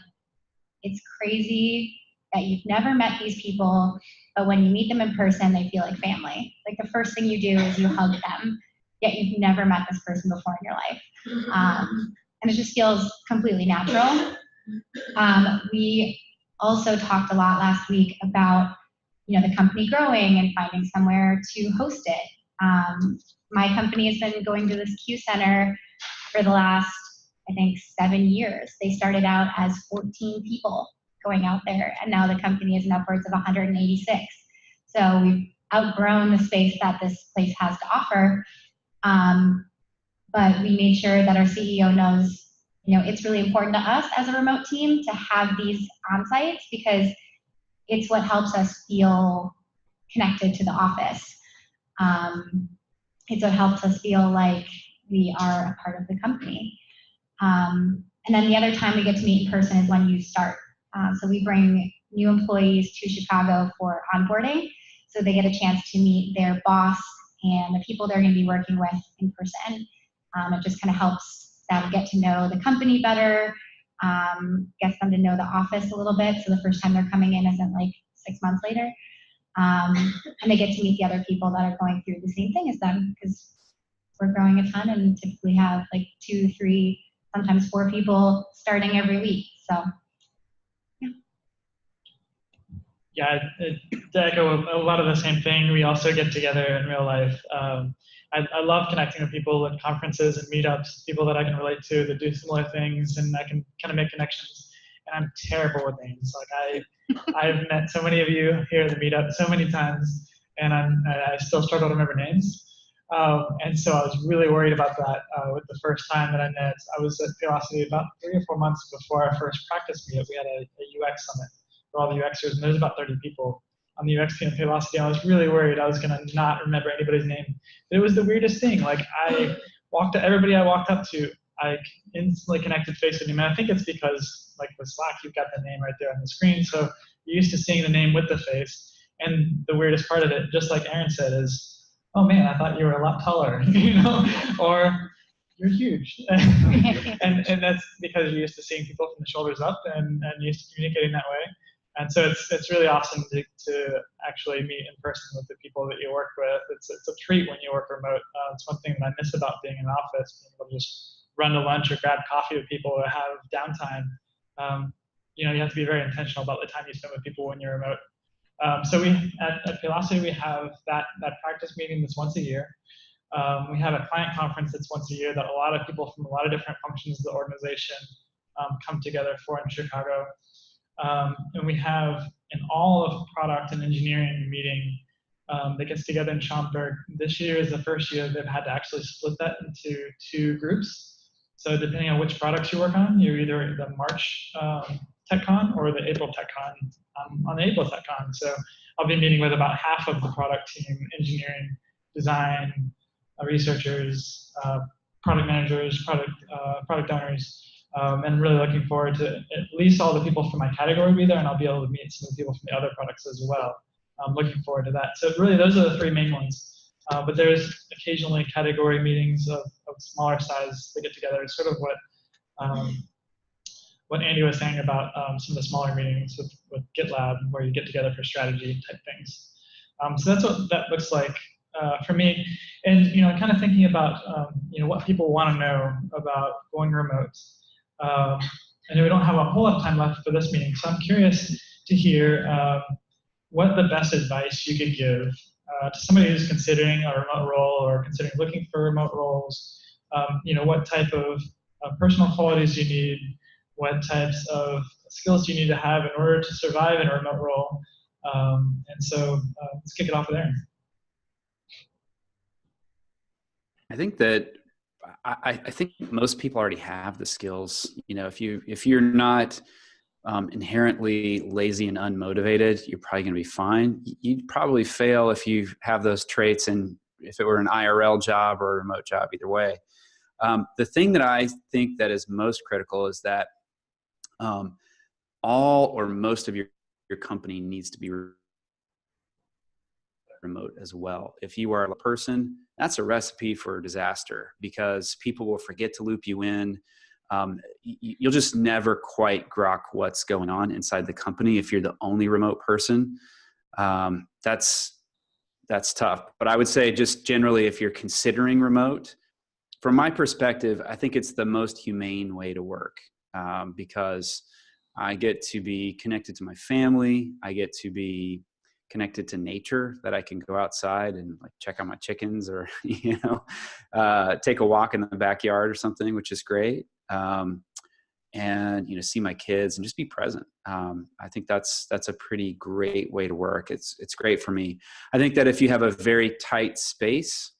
it's crazy that you've never met these people, but when you meet them in person, they feel like family. Like the first thing you do is you hug them, yet you've never met this person before in your life. And it just feels completely natural. We also talked a lot last week about, the company growing and finding somewhere to host it. My company has been going to this Q Center for the last, I think, 7 years. They started out as 14 people going out there, and now the company is in upwards of 186. So we've outgrown the space that this place has to offer. But we made sure that our CEO knows, it's really important to us as a remote team to have these on-sites, because it's what helps us feel connected to the office. It's what helps us feel like we are a part of the company. And then the other time we get to meet in person is when you start. So we bring new employees to Chicago for onboarding, so they get a chance to meet their boss and the people they're going to be working with in person. It just kind of helps them get to know the company better, gets them to know the office a little bit, so the first time they're coming in isn't like 6 months later. And they get to meet the other people that are going through the same thing as them, because we're growing a ton and typically have like 2, 3, sometimes 4 people starting every week. So, yeah. Yeah, to echo a lot of the same thing, we also get together in real life. I love connecting with people at conferences and meetups, people that I can relate to that do similar things, and I can kind of make connections. And I'm terrible with names. Like I've met so many of you here at the meetup so many times, and I still struggle to remember names. And so I was really worried about that with the first time that I met. I was at Paylocity about 3 or 4 months before our first practice meetup. We had a UX summit for all the UXers, and there was about 30 people on the UX team at Paylocity. I was really worried I was going to not remember anybody's name. But it was the weirdest thing. Like everybody I walked up to, I instantly connected face with name. And I think it's because, like with Slack, you've got the name right there on the screen. So you're used to seeing the name with the face. And the weirdest part of it, just like Aarron said, is, oh man, I thought you were a lot taller, or you're huge. and that's because you're used to seeing people from the shoulders up and used to communicating that way. And so it's really awesome to actually meet in person with the people that you work with. It's a treat when you work remote. It's one thing that I miss about being in the office, being able to just run to lunch or grab coffee with people or have downtime. You have to be very intentional about the time you spend with people when you're remote. So at Paylocity, we have that practice meeting that's once a year. We have a client conference that's once a year that a lot of people from a lot of different functions of the organization come together for in Chicago. And we have an all of product and engineering meeting that gets together in Schaumburg. This year is the first year they've had to actually split that into 2 groups. So depending on which products you work on, you're either the March TechCon or the April TechCon. On the April TechCon. So I'll be meeting with about half of the product team, engineering, design, researchers, product managers, product owners. And really looking forward to at least all the people from my category be there, and I'll be able to meet some of the people from the other products as well. I'm looking forward to that. So really, those are the 3 main ones. But there's occasionally category meetings of smaller size that get together. It's sort of what Andy was saying about some of the smaller meetings with GitLab, where you get together for strategy type things. So that's what that looks like for me. And kind of thinking about what people want to know about going remote. I know we don't have a whole lot of time left for this meeting, so I'm curious to hear what the best advice you could give to somebody who's considering a remote role or considering looking for remote roles. What type of personal qualities you need, what types of skills do you need to have in order to survive in a remote role. And so let's kick it off with Aarron. I think that I think most people already have the skills. If you're not inherently lazy and unmotivated, you're probably going to be fine. You'd probably fail if you have those traits, and if it were an IRL job or a remote job, either way. The thing that I think that is most critical is that all or most of your company needs to be remote as well. If you are a person, that's a recipe for disaster, because people will forget to loop you in. you'll just never quite grok what's going on inside the company if you're the only remote person. That's tough. But I would say just generally, if you're considering remote, from my perspective, I think it's the most humane way to work, because I get to be connected to my family. I get to be connected to nature, that I can go outside and like check on my chickens, or, take a walk in the backyard or something, which is great. And, see my kids and just be present. I think that's a pretty great way to work. It's great for me. I think that if you have a very tight space,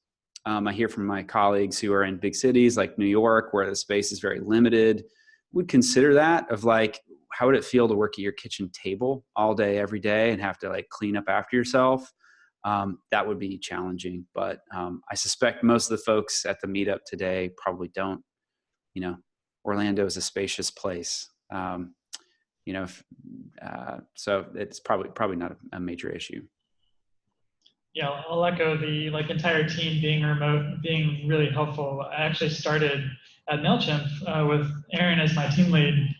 I hear from my colleagues who are in big cities like New York, where the space is very limited, would consider that of like, how would it feel to work at your kitchen table all day, every day, and have to like clean up after yourself? That would be challenging. But I suspect most of the folks at the meetup today probably don't. Orlando is a spacious place. So it's probably not a major issue. Yeah, I'll echo the entire team being remote, being really helpful. I actually started at MailChimp with Aarron as my team lead.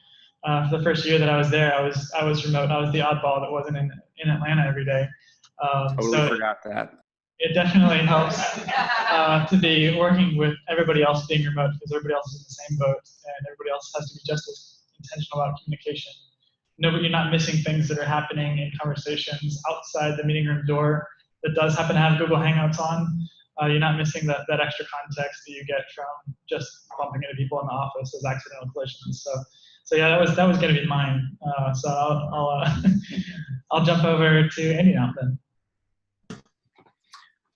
For the first year that I was there, I was remote. I was the oddball that wasn't in Atlanta every day. Totally forgot that. It definitely helps to be working with everybody else being remote, because everybody else is in the same boat, and everybody else has to be just as intentional about communication. You're not missing things that are happening in conversations outside the meeting room door that does happen to have Google Hangouts on. You're not missing that extra context that you get from just bumping into people in the office as accidental collisions. So yeah, that was going to be mine. So I'll jump over to Andy now then.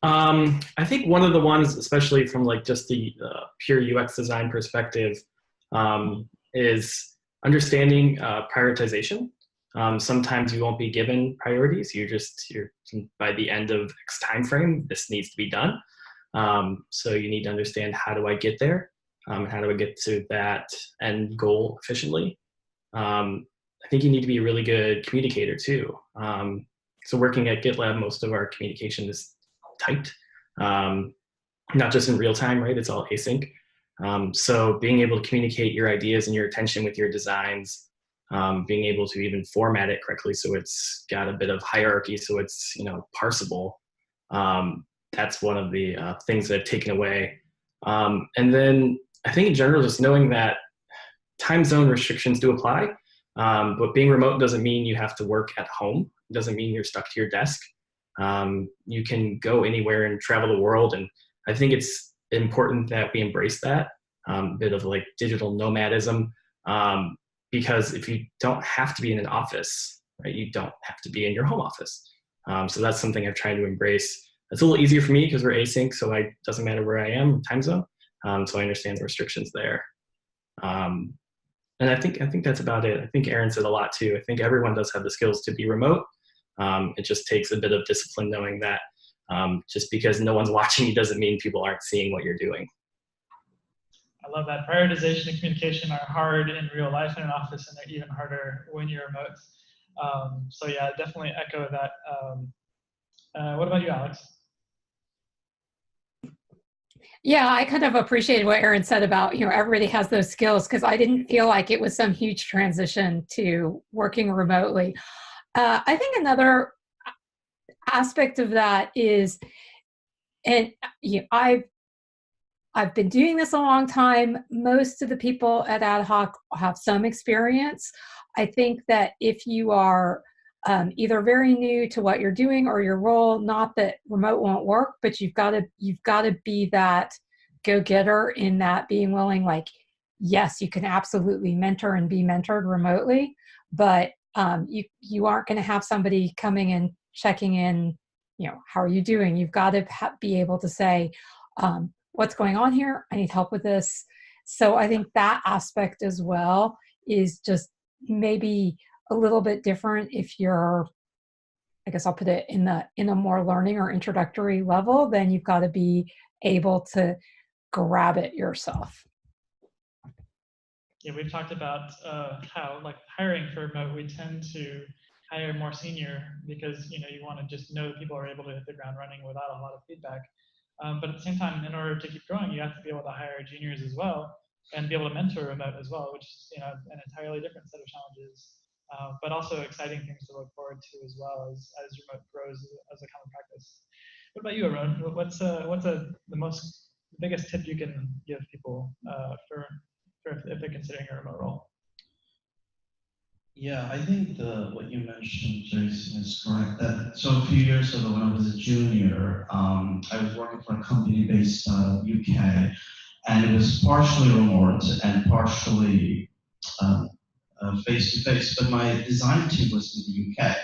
I think one of the ones, especially from like just the pure UX design perspective, is understanding prioritization. Sometimes you won't be given priorities. You're by the end of X time frame, this needs to be done. So you need to understand, how do I get there? How do I get to that end goal efficiently? I think you need to be a really good communicator too. So working at GitLab, most of our communication is typed, not just in real time, right? It's all async. So being able to communicate your ideas and your intention with your designs, being able to even format it correctly so it's got a bit of hierarchy, so it's parsable. That's one of the things that I've taken away. And then I think in general, just knowing that time zone restrictions do apply, but being remote doesn't mean you have to work at home. It doesn't mean you're stuck to your desk. You can go anywhere and travel the world, and I think it's important that we embrace that bit of like digital nomadism, because if you don't have to be in an office, right, you don't have to be in your home office. So that's something I've tried to embrace. It's a little easier for me because we're async, so it doesn't matter where I am, time zone. So I understand the restrictions there. And I think that's about it. I think Aarron said a lot too. I think everyone does have the skills to be remote. It just takes a bit of discipline, knowing that just because no one's watching you doesn't mean people aren't seeing what you're doing. I love that. Prioritization and communication are hard in real life in an office, and they're even harder when you're remote. So yeah, definitely echo that. What about you, Alex? Yeah, I kind of appreciated what Aarron said about, everybody has those skills, because I didn't feel like it was some huge transition to working remotely. I think another aspect of that is, and I've been doing this a long time. Most of the people at Ad Hoc have some experience. I think that if you are either very new to what you're doing or your role, not that remote won't work, but you've got to be that go-getter in that, being willing, like, yes, you can absolutely mentor and be mentored remotely, but you aren't going to have somebody coming and checking in, how are you doing? You've got to be able to say, what's going on here? I need help with this. So I think that aspect as well is just maybe a little bit different if you're, I guess I'll put it in a more learning or introductory level. Then you've got to be able to grab it yourself. Yeah, we've talked about how, like, hiring for remote, we tend to hire more senior because you want to just know that people are able to hit the ground running without a lot of feedback. But at the same time, in order to keep growing, you have to be able to hire juniors as well, and be able to mentor remote as well, which is an entirely different set of challenges, but also exciting things to look forward to as well as remote grows as a common practice. What about you, Arun? What's the biggest tip you can give people for if they're considering a remote role? Yeah, I think what you mentioned, Jason, is correct. So a few years ago, when I was a junior, I was working for a company based out of UK, and it was partially remote and partially face-to-face. But my design team was in the UK,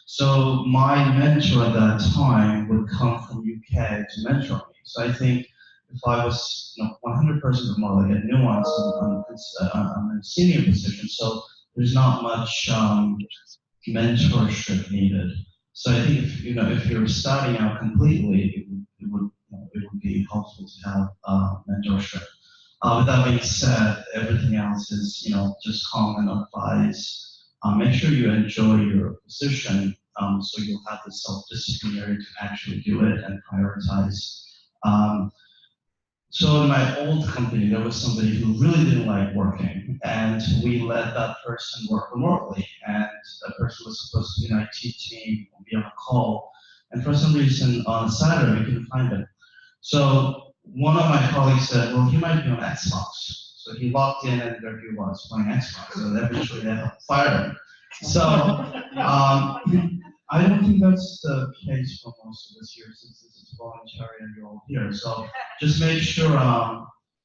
so my mentor at that time would come from UK to mentor me. So I think if I was 100% remote, I get nuance on a senior position. So there's not much mentorship needed. So I think if you're starting out completely, it would be helpful to have mentorship. With that being said, everything else is just common advice. Make sure you enjoy your position, so you'll have the self-discipline area to actually do it and prioritize. So in my old company, there was somebody who really didn't like working, and we let that person work remotely. And that person was supposed to be an IT team, be on a call, and for some reason on Saturday we couldn't find him. So one of my colleagues said, well, he might be on Xbox. So he logged in, and there he was playing Xbox. So eventually they fired him. So I don't think that's the case for most of us here, since this is voluntary and you're all here. So just make sure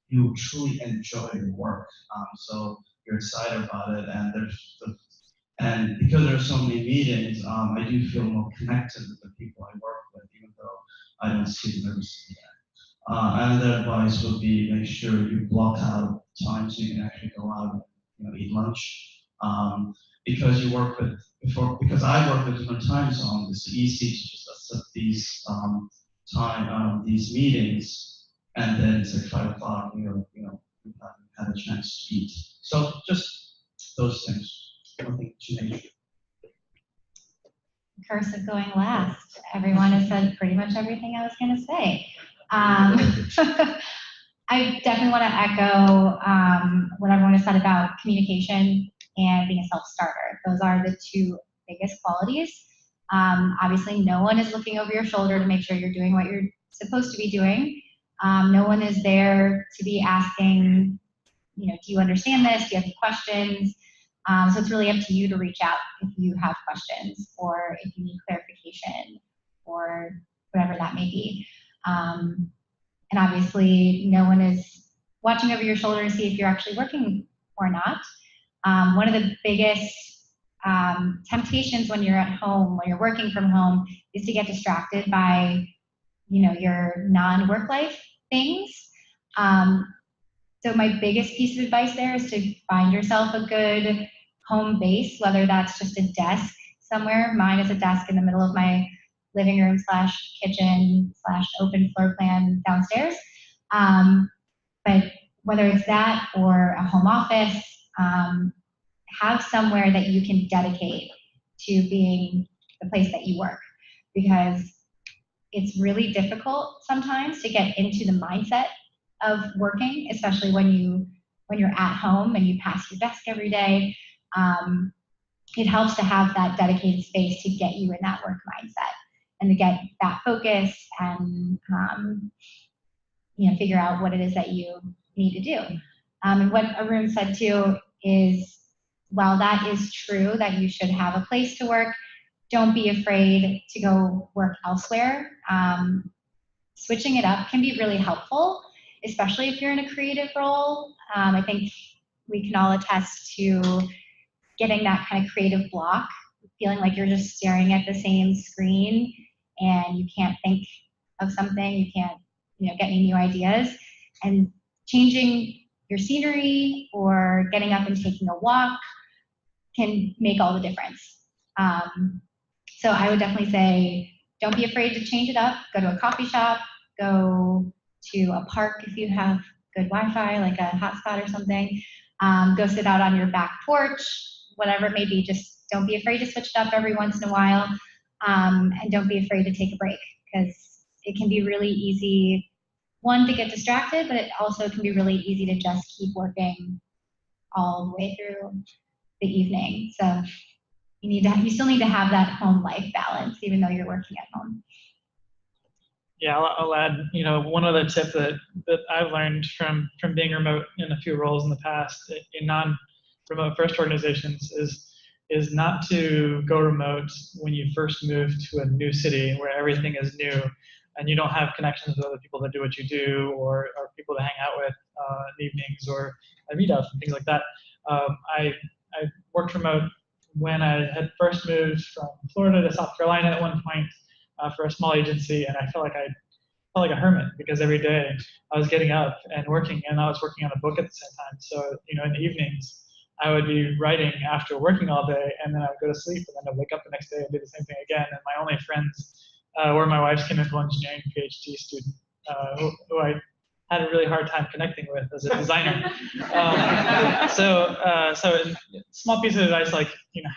you truly enjoy your work. So you're excited about it, and because there are so many meetings, I do feel more connected with the people I work with, even though I don't see them every single day. Another advice would be make sure you block out time so you can actually go out and eat lunch. Because because I work with different time zones, it's easy to just accept these these meetings, and then it's like 5 o'clock, you haven't had a chance to eat. So just those things. Nothing too major. Curse of going last. Everyone has said pretty much everything I was going to say. I definitely want to echo what everyone has said about communication and being a self-starter. Those are the two biggest qualities. Obviously, no one is looking over your shoulder to make sure you're doing what you're supposed to be doing. No one is there to be asking, do you understand this? Do you have any questions? So it's really up to you to reach out if you have questions or if you need clarification or whatever that may be. And obviously, no one is watching over your shoulder to see if you're actually working or not. One of the biggest temptations when you're at home, when you're working from home, is to get distracted by, your non-work life things. So my biggest piece of advice there is to find yourself a good home base, whether that's just a desk somewhere. Mine is a desk in the middle of my living room / kitchen / open floor plan downstairs. But whether it's that or a home office, have somewhere that you can dedicate to being the place that you work, because it's really difficult sometimes to get into the mindset of working, especially when you're at home and you pass your desk every day. It helps to have that dedicated space to get you in that work mindset and to get that focus and figure out what it is that you need to do. And what Arun said too is, while that is true that you should have a place to work, don't be afraid to go work elsewhere. Switching it up can be really helpful, especially if you're in a creative role. I think we can all attest to getting that kind of creative block, feeling like you're just staring at the same screen and you can't think of something, you can't get any new ideas. And changing your scenery or getting up and taking a walk can make all the difference. So I would definitely say, don't be afraid to change it up. Go to a coffee shop, go to a park if you have good Wi-Fi, like a hotspot or something. Go sit out on your back porch, whatever it may be. Just don't be afraid to switch it up every once in a while. And don't be afraid to take a break, because it can be really easy one, to get distracted, but it also can be really easy to just keep working all the way through the evening. So you still need to have that home life balance, even though you're working at home. Yeah, I'll add, one other tip that I've learned from being remote in a few roles in the past in non-remote first organizations is not to go remote when you first move to a new city where everything is new and you don't have connections with other people that do what you do or people to hang out with in evenings or a meetup and things like that. I worked remote when I had first moved from Florida to South Carolina at one point for a small agency, and I felt like a hermit because every day I was getting up and working, and I was working on a book at the same time. So, in the evenings, I would be writing after working all day, and then I would go to sleep, and then I'd wake up the next day and do the same thing again. And my only friends were my wife's chemical engineering PhD student, who I had a really hard time connecting with as a designer. So small piece of advice, like,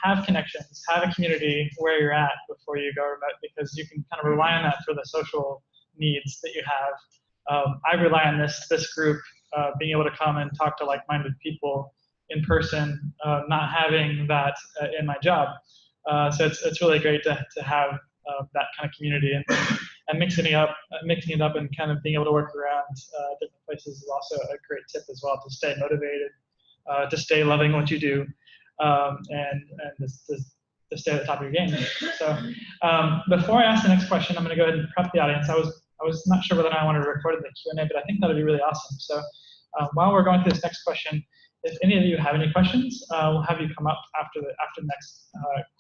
have connections, have a community where you're at before you go remote, because you can kind of rely on that for the social needs that you have. I rely on this group being able to come and talk to like-minded people in person, not having that in my job. So it's really great to have that kind of community and mixing it up and kind of being able to work around different places is also a great tip as well, to stay motivated, to stay loving what you do, and to stay at the top of your game. So before I ask the next question, I'm going to go ahead and prep the audience. I was not sure whether I wanted to record the Q&A, but I think that would be really awesome. So while we're going through this next question, if any of you have any questions, we'll have you come up after the next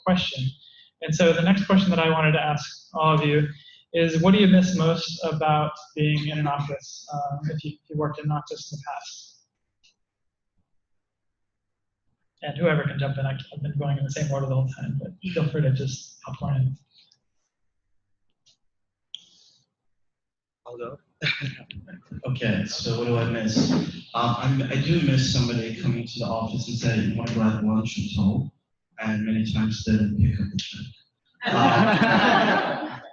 question. And so the next question that I wanted to ask all of you is, what do you miss most about being in an office, if you worked in an office in the past? And whoever can jump in, I've been going in the same order the whole time, but feel free to just popcorn in. I'll go. Okay, so what do I miss? I do miss somebody coming to the office and saying, "You want to grab lunch and talk?" And many times they don't pick up the check.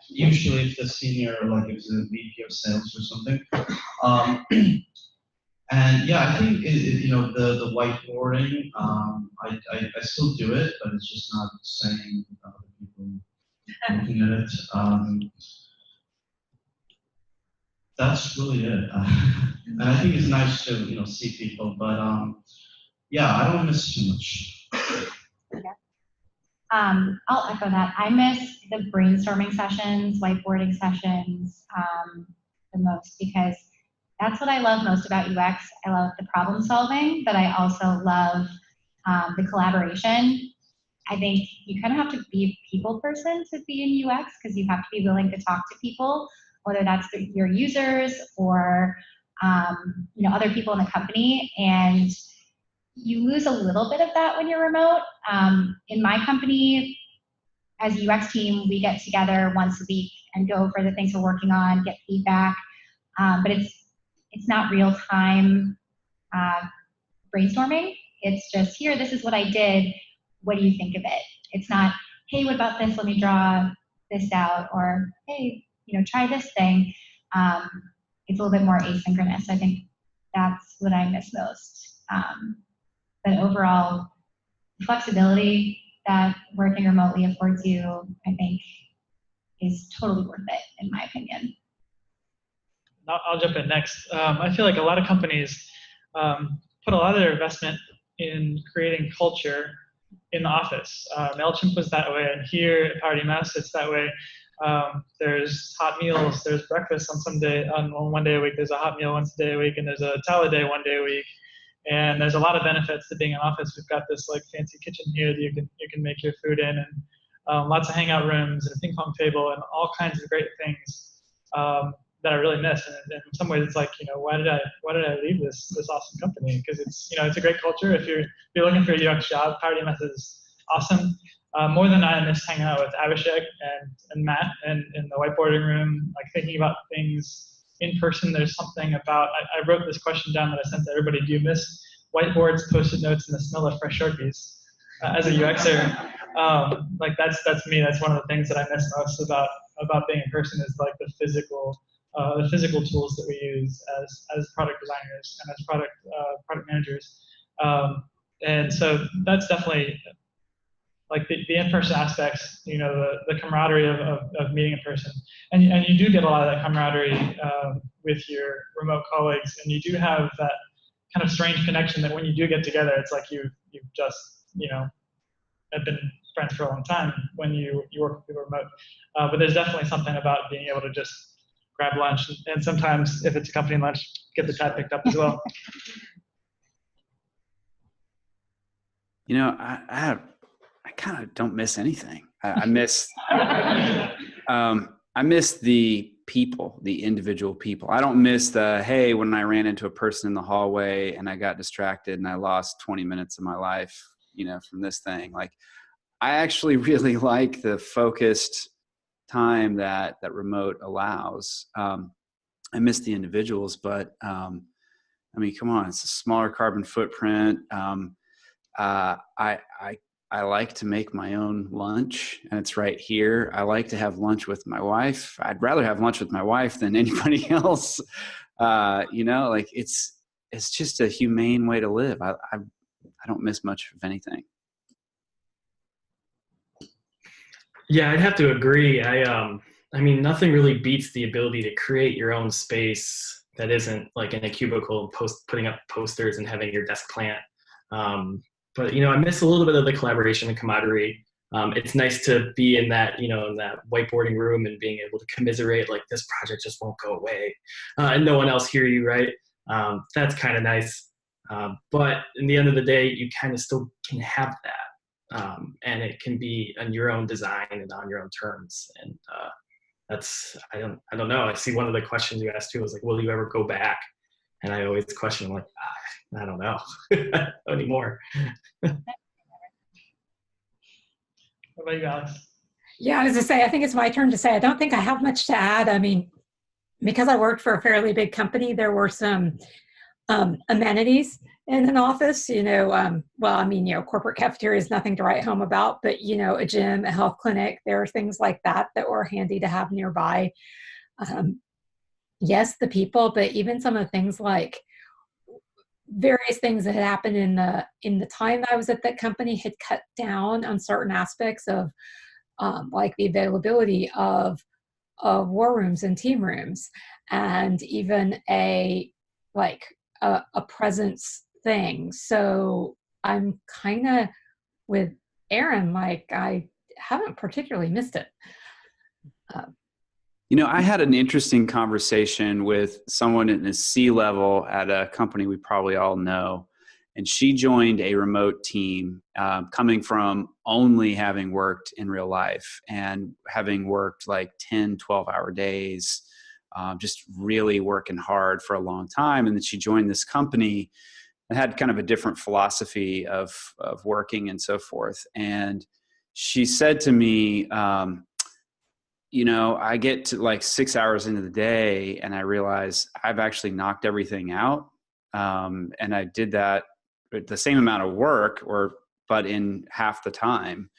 Usually it's the senior, like it's a VP of sales or something. And yeah, I think the whiteboarding, I still do it, but it's just not the same with other people looking at it. That's really it. And I think it's nice to see people, but yeah, I don't miss too much. I'll echo that. I miss the brainstorming sessions, whiteboarding sessions the most, because that's what I love most about UX. I love the problem solving, but I also love the collaboration. I think you kind of have to be a people person to be in UX, because you have to be willing to talk to people, whether that's your users or other people in the company. And you lose a little bit of that when you're remote. In my company, as a UX team, we get together once a week and go over the things we're working on, get feedback. But it's not real time brainstorming. It's just, here, this is what I did. What do you think of it? It's not, hey, what about this? Let me draw this out. Or, hey, try this thing. It's a little bit more asynchronous. I think that's what I miss most. But overall, the flexibility that working remotely affords you, I think, is totally worth it, in my opinion. I'll jump in next. I feel like a lot of companies put a lot of their investment in creating culture in the office. MailChimp was that way, and here at Power DMS, it's that way. There's hot meals, there's breakfast on one day a week, there's a hot meal once a day a week, and there's a salad day one day a week. And there's a lot of benefits to being in office. We've got this fancy kitchen here that you can make your food in, and lots of hangout rooms and a ping pong table and all kinds of great things that I really miss. And in some ways, it's like, why did I leave this awesome company? Because it's a great culture. If you're looking for a UX job, Power DMS is awesome. More than I miss hanging out with Abhishek and Matt and in the whiteboarding room, like thinking about things in person. There's something about, I wrote this question down that I sent to everybody. Do you miss whiteboards, Post-it notes, and the smell of fresh Sharpies? As a UXer, that's me. That's one of the things that I miss most about being in person, is like the physical the physical tools that we use as product designers and as product managers. And so that's definitely like the in-person aspects, you know, the camaraderie of meeting in person. And you do get a lot of that camaraderie with your remote colleagues, and you do have that kind of strange connection that when you do get together, it's like you've just, you know, have been friends for a long time when you work with people remote. But there's definitely something about being able to just grab lunch, and sometimes if it's a company lunch, get the tab picked up as well. You know, I kind of don't miss anything. I miss I miss the people, the individual people. I don't miss the, hey, when I ran into a person in the hallway and I got distracted and I lost 20 minutes of my life, you know, from this thing. Like, I actually really like the focused time that remote allows. I miss the individuals, but I mean, come on, it's a smaller carbon footprint. I like to make my own lunch, and it's right here. I like to have lunch with my wife. I'd rather have lunch with my wife than anybody else. You know, like it's just a humane way to live. I don't miss much of anything. Yeah, I'd have to agree. I mean, nothing really beats the ability to create your own space that isn't like in a cubicle, putting up posters and having your desk plant. But, you know, I miss a little bit of the collaboration and camaraderie. It's nice to be in that, you know, in that whiteboarding room and being able to commiserate, like, this project just won't go away, and no one else hear you, right? That's kind of nice. But in the end of the day, you kind of still can have that. And it can be on your own design and on your own terms. And that's, I don't know. I see one of the questions you asked too was like, will you ever go back? And I always question, like, I don't know anymore. What about you, Alex? Yeah, as I say, I think it's my turn to say, I don't think I have much to add. I mean, because I worked for a fairly big company, there were some amenities in an office, you know, well, I mean, you know, corporate cafeteria is nothing to write home about, but, you know, a gym, a health clinic, there are things like that were handy to have nearby. Yes, the people, but even some of the things like various things that had happened in the time that I was at that company had cut down on certain aspects of like the availability of war rooms and team rooms, and even a presence thing. So I'm kind of with Aarron, like I haven't particularly missed it. You know, I had an interesting conversation with someone in a C-level at a company we probably all know, and she joined a remote team coming from only having worked in real life and having worked like 10, 12-hour days, just really working hard for a long time. And then she joined this company and had kind of a different philosophy of working and so forth. And she said to me, you know, I get to like 6 hours into the day and I realize I've actually knocked everything out. And I did that with the same amount of work but in half the time.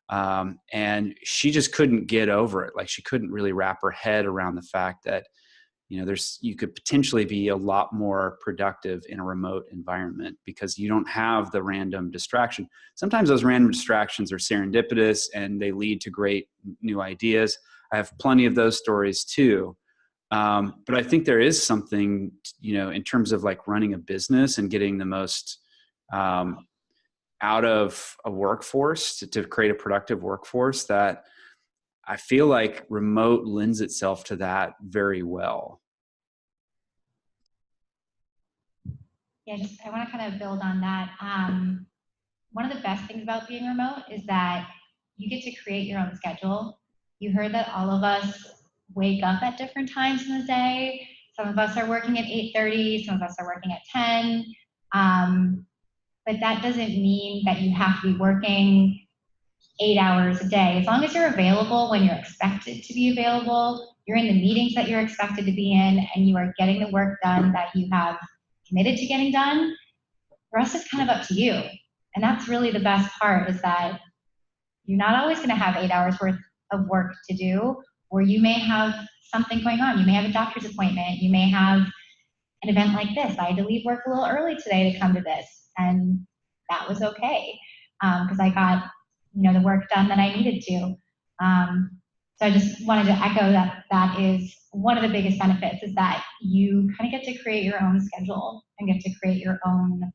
And she just couldn't get over it. Like, she couldn't really wrap her head around the fact that, you know, you could potentially be a lot more productive in a remote environment because you don't have the random distraction. Sometimes those random distractions are serendipitous and they lead to great new ideas. I have plenty of those stories too. But I think there is something, you know, in terms of like running a business and getting the most out of a workforce to create a productive workforce, that I feel like remote lends itself to that very well. Yeah, I want to kind of build on that. One of the best things about being remote is that you get to create your own schedule. You heard that all of us wake up at different times in the day. Some of us are working at 8:30, some of us are working at 10. But that doesn't mean that you have to be working 8 hours a day. As long as you're available when you're expected to be available, you're in the meetings that you're expected to be in, and you are getting the work done that you have committed to getting done, the rest is kind of up to you. And that's really the best part, is that you're not always going to have 8 hours worth of work to do, or you may have something going on. You may have a doctor's appointment. You may have an event like this. I had to leave work a little early today to come to this, and that was okay because I got the work done that I needed to. So I just wanted to echo that is one of the biggest benefits, is that you kind of get to create your own schedule and get to create your own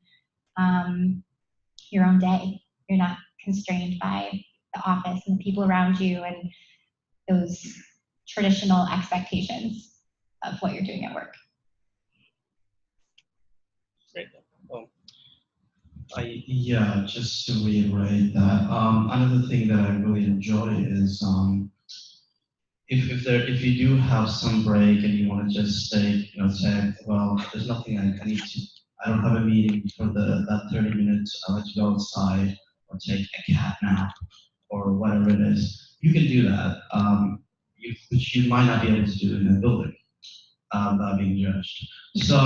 day. You're not constrained by the office and the people around you and those traditional expectations of what you're doing at work. Great. Yeah, just to reiterate that, another thing that I really enjoy is if you do have some break and you want to just say, well, there's nothing I don't have a meeting for that 30 minutes, I'll let you go outside or take a cat nap or whatever it is, you can do that, which you might not be able to do in a building without being judged. So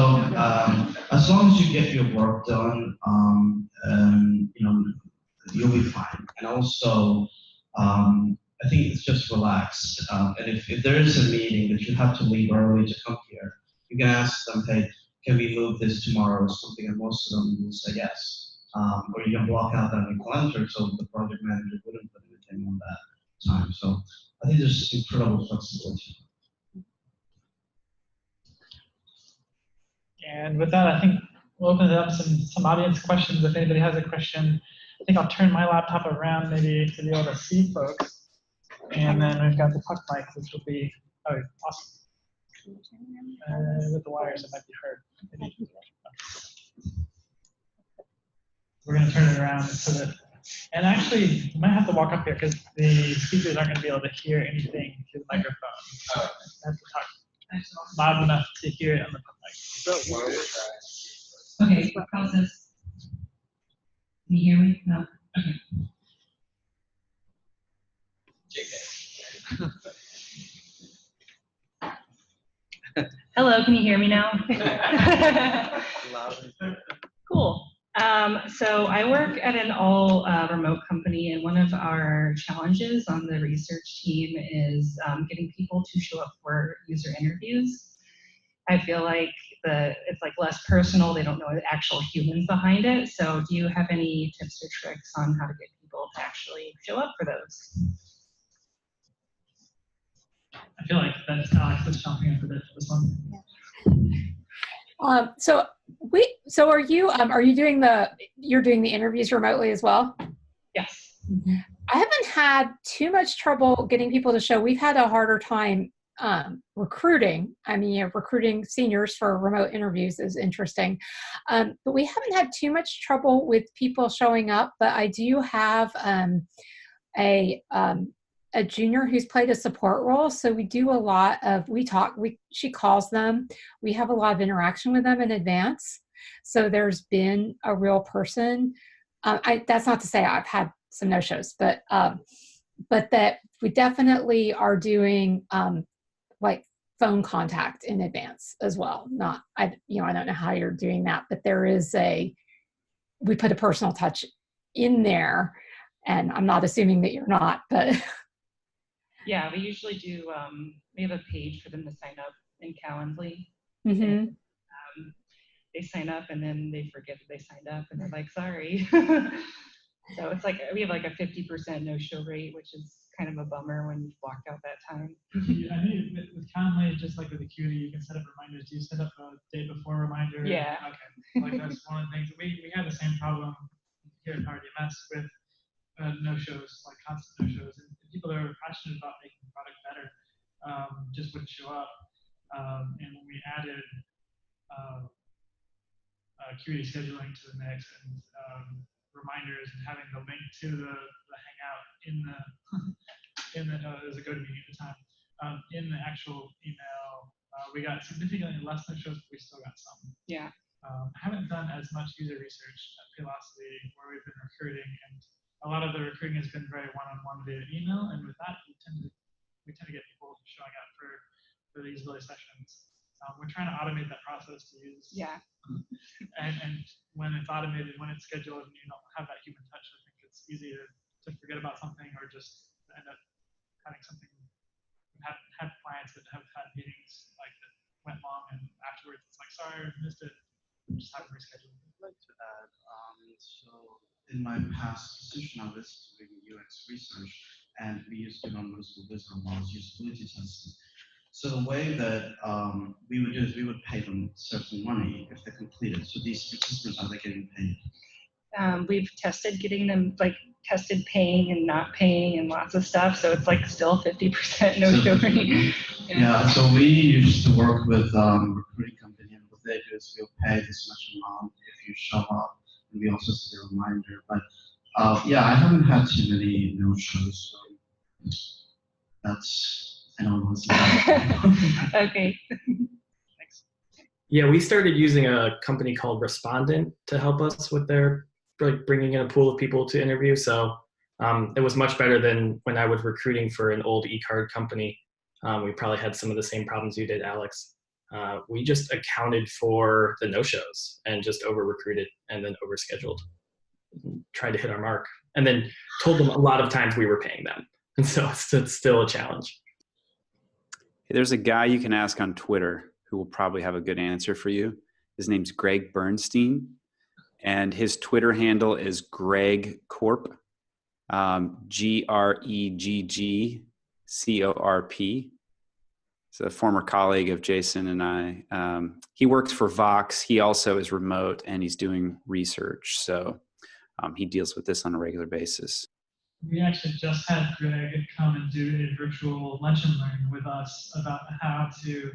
as long as you get your work done, you'll be fine. And also, I think it's just relaxed. And if there is a meeting that you have to leave early to come here, you can ask them, hey, can we move this tomorrow or something? And most of them will say yes. Or you can block out that in the calendar so the project manager wouldn't put anything on that time. So I think there's incredible flexibility. And with that, I think we'll open it up some audience questions. If anybody has a question, I think I'll turn my laptop around maybe to be able to see folks. And then we've got the puck mic, which will be awesome. With the wires, it might be hard. Maybe. We're going to turn it around so that, and actually, you might have to walk up here because the speakers aren't going to be able to hear anything through the microphone. So I have to talk loud enough to hear it on the mic. Okay, how's this? Can you hear me? No? Okay. Hello, can you hear me now? Cool. So I work at an all remote company, and one of our challenges on the research team is getting people to show up for user interviews. I feel like it's like less personal. They don't know the actual humans behind it. So do you have any tips or tricks on how to get people to actually show up for those? I feel like that's Alex that's jumping in for this one. So are you doing the interviews remotely as well? Yes. I haven't had too much trouble getting people to show. We've had a harder time recruiting. I mean, recruiting seniors for remote interviews is interesting. But we haven't had too much trouble with people showing up, but I do have a junior who's played a support role. So we do a lot of, she calls them. We have a lot of interaction with them in advance. So there's been a real person. That's not to say I've had some no-shows, but that we definitely are doing like phone contact in advance as well. I don't know how you're doing that, but we put a personal touch in there, and I'm not assuming that you're not, but. Yeah, we usually do, we have a page for them to sign up in Calendly. Mm-hmm. And, they sign up and then they forget that they signed up and they're like, sorry. So it's like, we have like a 50% no-show rate, which is kind of a bummer when you've blocked out that time. I think with Calendly, just like with Acuity, you can set up reminders. Do you set up a day before reminder? Yeah. Okay. Like that's one of the things. We have the same problem here at RDMS with no-shows, like constant no-shows. And people that are passionate about making the product better just wouldn't show up. And when we added Acuity scheduling to the mix and reminders and having the link to the Hangout in the it was a GoToMeeting at the time, in the actual email, we got significantly less no-shows, but we still got some. Yeah. I haven't done as much user research at Paylocity where we've been recruiting, and a lot of the recruiting has been very one-on-one via email, and with that, we tend to get people showing up for the usability sessions. We're trying to automate that process to use. Yeah. And when it's automated, when it's scheduled, and you don't have that human touch, I think it's easy to forget about something or just end up having something had clients that have had meetings like that went long, and afterwards it's like, sorry, I missed it. Just have to reschedule. I'd like to add, so in my past position, I was doing UX research, and we used to run multiple business models, usability testing. So the way that we would do is we would pay them certain money if they completed. So these participants, are they getting paid? We've tested getting them, like tested paying and not paying and lots of stuff. So it's like still 50% no showing. Yeah, so we used to work with recruiting company, and what they do is we'll pay this much amount if you show up, and we also send a reminder. But yeah, I haven't had too many no-shows, so that's, I don't know. Okay. Thanks. Yeah, we started using a company called Respondent to help us with their like bringing in a pool of people to interview. So it was much better than when I was recruiting for an old e-card company. We probably had some of the same problems you did, Alex. We just accounted for the no-shows and just over-recruited and then over-scheduled. Tried to hit our mark and then told them a lot of times we were paying them. And so it's still a challenge. There's a guy you can ask on Twitter who will probably have a good answer for you. His name's Greg Bernstein, and his Twitter handle is Greg Corp, GreggCorp. He's a former colleague of Jason and I. He works for Vox. He also is remote, and he's doing research. So he deals with this on a regular basis. We actually just had Greg come and do a virtual lunch and learn with us about how to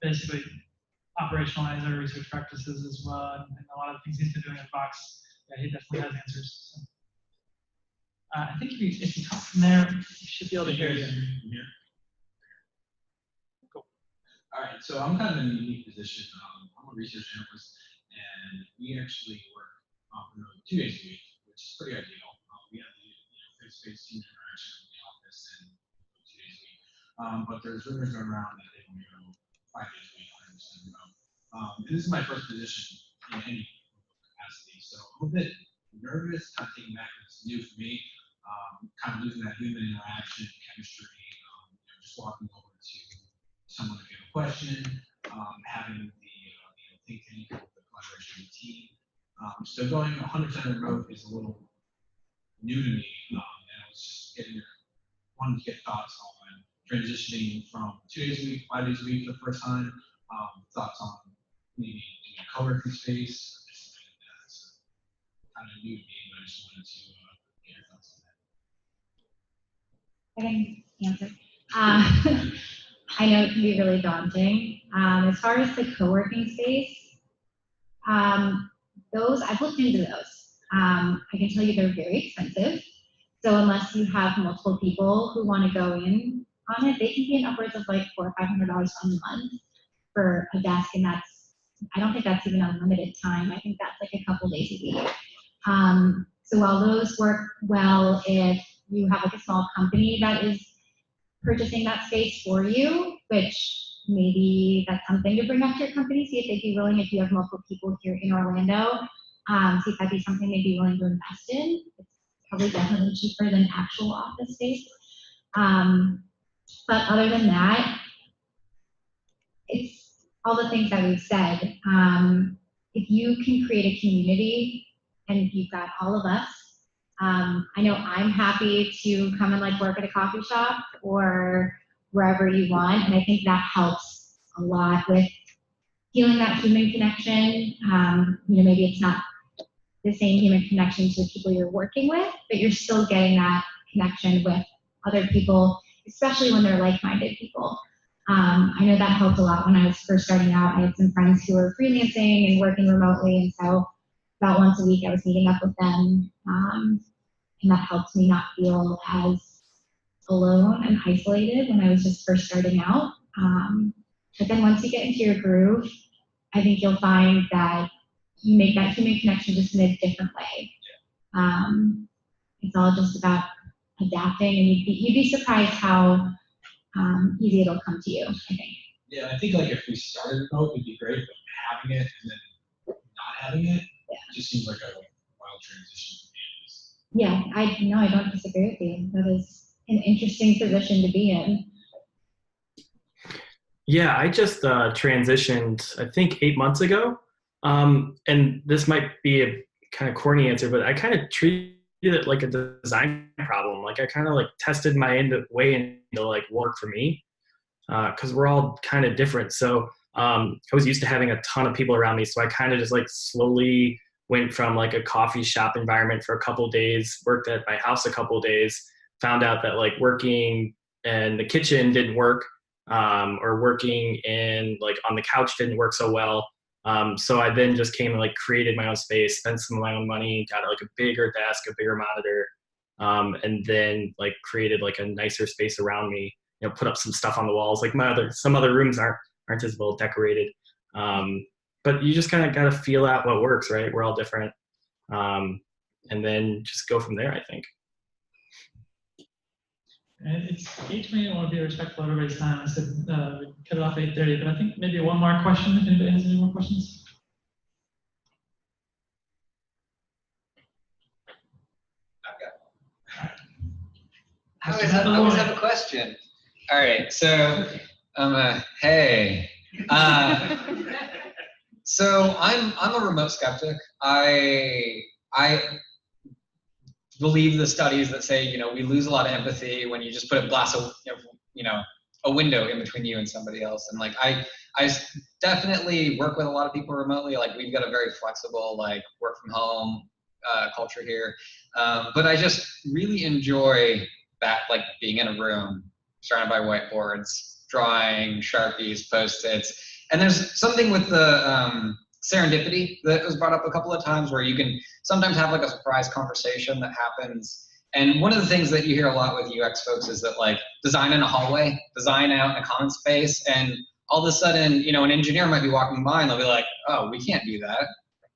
basically operationalize our research practices as well, and a lot of things he's been doing at Vox. Yeah, he definitely has answers. So. I think if you talk from there, you should be able to hear you. Cool. All right, so I'm kind of in a unique position. I'm a research analyst, and we actually work 2 days a week, which is pretty ideal. We have the face-to-face team interaction in the office and 2 days a week. But there's rumors going around that they want to go 5 days a week, 100% remote. And this is my first position in any capacity, so I'm a bit nervous, kind of taking back what's new for me, kind of losing that human interaction, chemistry, just walking over to someone if you have a question, having the think tank, the collaboration of the team. So going 100% remote is a little new to me, and I was just wanted to get thoughts on transitioning from 2 days a week, 5 days a week for the first time. Thoughts on maybe doing a co-working space, or just something that's kind of new to me, but I just wanted to get your thoughts on that. I can answer. I know it can be really daunting. As far as the co-working space, those, I've looked into those. I can tell you they're very expensive. So unless you have multiple people who want to go in on it, they can be in upwards of like $400 or $500 a month for a desk, and I don't think that's even unlimited time. I think that's like a couple days a week. So while those work well if you have like a small company that is purchasing that space for you, which maybe that's something to bring up to your company, see if they'd be willing, if you have multiple people here in Orlando, see if that'd be something they'd be willing to invest in. It's probably definitely cheaper than actual office space. But other than that, it's all the things that we've said. If you can create a community, and you've got all of us, I know I'm happy to come and like work at a coffee shop or wherever you want, and I think that helps a lot with feeling that human connection. Maybe it's not the same human connection to the people you're working with, but you're still getting that connection with other people, especially when they're like-minded people. I know that helped a lot when I was first starting out. I had some friends who were freelancing and working remotely, and so about once a week I was meeting up with them, and that helped me not feel as alone and isolated when I was just first starting out. But then once you get into your groove, I think you'll find that you make that human connection just in a different way. It's all just about adapting, and you'd be surprised how easy it'll come to you, I think. Yeah, I think like if we started remote, it'd be great, but having it and then not having it, just seems like a wild transition for me. Yeah, I don't disagree with you. That is an interesting position to be in. Yeah, I just transitioned, I think 8 months ago. And this might be a kind of corny answer, but I kind of treated it like a design problem. Like I kind of like tested my way into like work for me, because we're all kind of different. So I was used to having a ton of people around me. So I kind of just like slowly went from like a coffee shop environment for a couple of days, worked at my house a couple of days, found out that like working in the kitchen didn't work, or working in like on the couch didn't work so well. So I then just came and like created my own space, spent some of my own money, got like a bigger desk, a bigger monitor, and then like created like a nicer space around me. You know, put up some stuff on the walls. Like some other rooms aren't as well decorated. But you just kind of got to feel out what works, right? We're all different, and then just go from there, I think. And it's 8:20. I want to be respectful of everybody's time. I said we cut it off 8:30, but I think maybe one more question. If anybody has any more questions. I always have a question. All right, so hey, so I'm a remote skeptic. I believe the studies that say, you know, we lose a lot of empathy when you just put a glass of, you know, a window in between you and somebody else. And like, I definitely work with a lot of people remotely. Like we've got a very flexible, like work from home culture here. But I just really enjoy that, like being in a room surrounded by whiteboards, drawing, Sharpies, Post-its. And there's something with the serendipity that was brought up a couple of times where you can sometimes have like a surprise conversation that happens. And one of the things that you hear a lot with UX folks is that like design in a hallway, design out in a common space, and all of a sudden, you know, an engineer might be walking by and they'll be like, oh, we can't do that.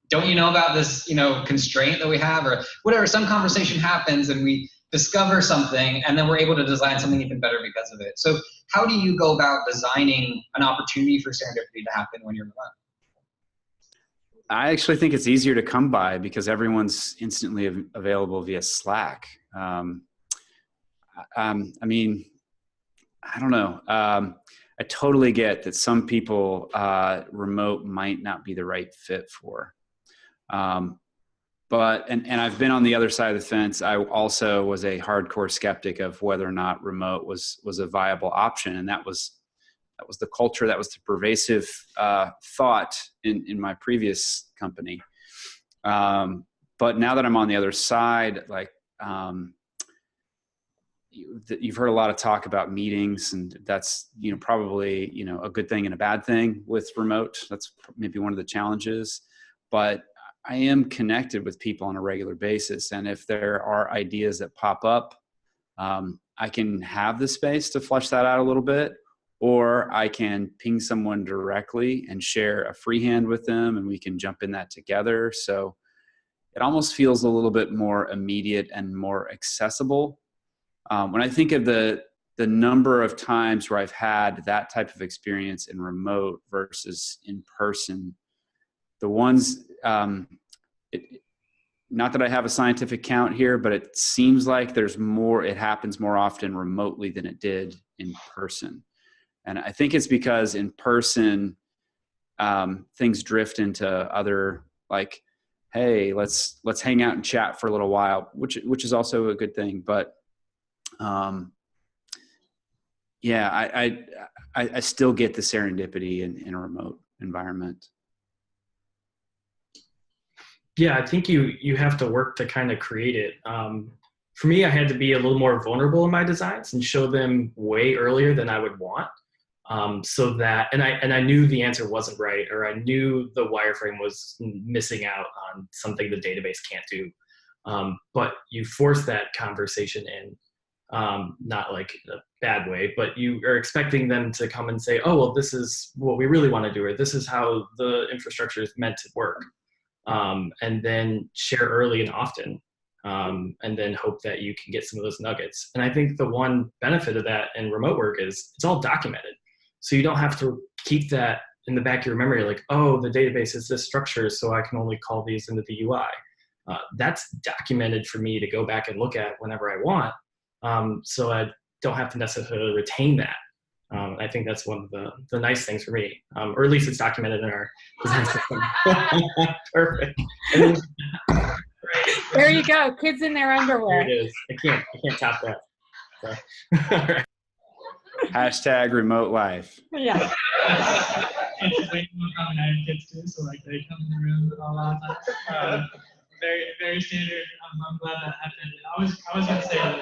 Don't you know about this, you know, constraint that we have, or whatever? Some conversation happens and we discover something and then we're able to design something even better because of it. So how do you go about designing an opportunity for serendipity to happen when you're remote? I actually think it's easier to come by because everyone's instantly available via Slack. I mean, I don't know. I totally get that some people remote might not be the right fit for. But I've been on the other side of the fence. I also was a hardcore skeptic of whether or not remote was a viable option, and that was the culture, that was the pervasive thought in my previous company. But now that I'm on the other side, like you've heard a lot of talk about meetings, and that's, you know, probably, you know, a good thing and a bad thing with remote. That's maybe one of the challenges, but I am connected with people on a regular basis. And if there are ideas that pop up, I can have the space to flesh that out a little bit, or I can ping someone directly and share a freehand with them and we can jump in that together. So it almost feels a little bit more immediate and more accessible. When I think of the number of times where I've had that type of experience in remote versus in person, the ones, not that I have a scientific count here, but it seems like it happens more often remotely than it did in person. And I think it's because in person, things drift into other, like, hey, let's hang out and chat for a little while, which is also a good thing. But yeah, I still get the serendipity in a remote environment. Yeah, I think you have to work to kind of create it. For me, I had to be a little more vulnerable in my designs and show them way earlier than I would want. So that, and I knew the answer wasn't right, or I knew the wireframe was missing out on something the database can't do. But you force that conversation in, not like in a bad way, but you are expecting them to come and say, oh, well, this is what we really want to do, or this is how the infrastructure is meant to work. And then share early and often, and then hope that you can get some of those nuggets. And I think the one benefit of that in remote work is it's all documented. So you don't have to keep that in the back of your memory, like, oh, the database is this structure, so I can only call these into the UI. That's documented for me to go back and look at whenever I want. So don't have to necessarily retain that. I think that's one of the nice things for me, or at least it's documented in our design system. Perfect. There you go, kids in their underwear. There it is. I can't top that. So. Hashtag remote life. Yeah. It's way more common I have kids too, so like they come in the room a lot of times. Very, very standard. I'm glad that happened. I was gonna say that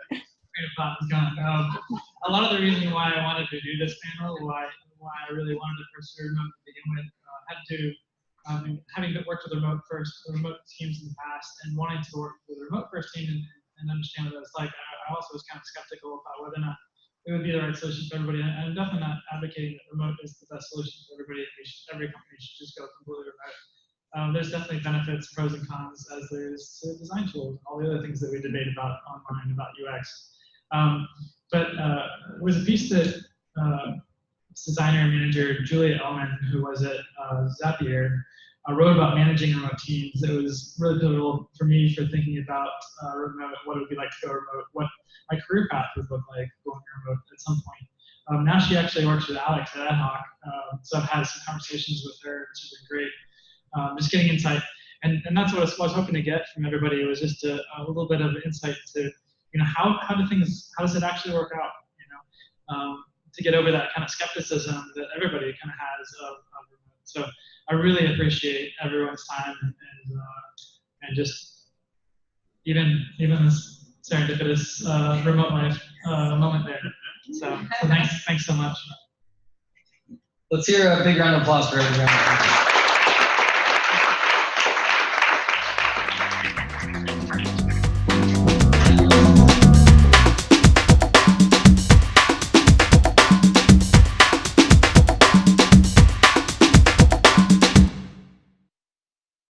train of thought was gone. A lot of the reason why I wanted to do this panel, why I really wanted to pursue remote to begin with, had to having worked with remote teams in the past and wanting to work with a remote first team and understand what that's like. I also was kind of skeptical about whether or not it would be the right solution for everybody. And I'm definitely not advocating that remote is the best solution for everybody. Every company should just go completely remote. There's definitely benefits, pros and cons, as there's to design tools and all the other things that we debate about online about UX. But it was a piece that designer and manager Julia Ellman, who was at Beaird, wrote about managing remote teams. It was really pivotal for me for thinking about remote, what it would be like to go remote, what my career path would look like going remote at some point. Now she actually works with Alex at Ad Hoc, so I've had some conversations with her, which has been great. Just getting insight, and that's what I was hoping to get from everybody, was just a little bit of insight to, how does it actually work out, to get over that kind of skepticism that everybody kind of has of remote. So I really appreciate everyone's time and just even this serendipitous remote life moment there. So thanks so much. Let's hear a big round of applause for everyone.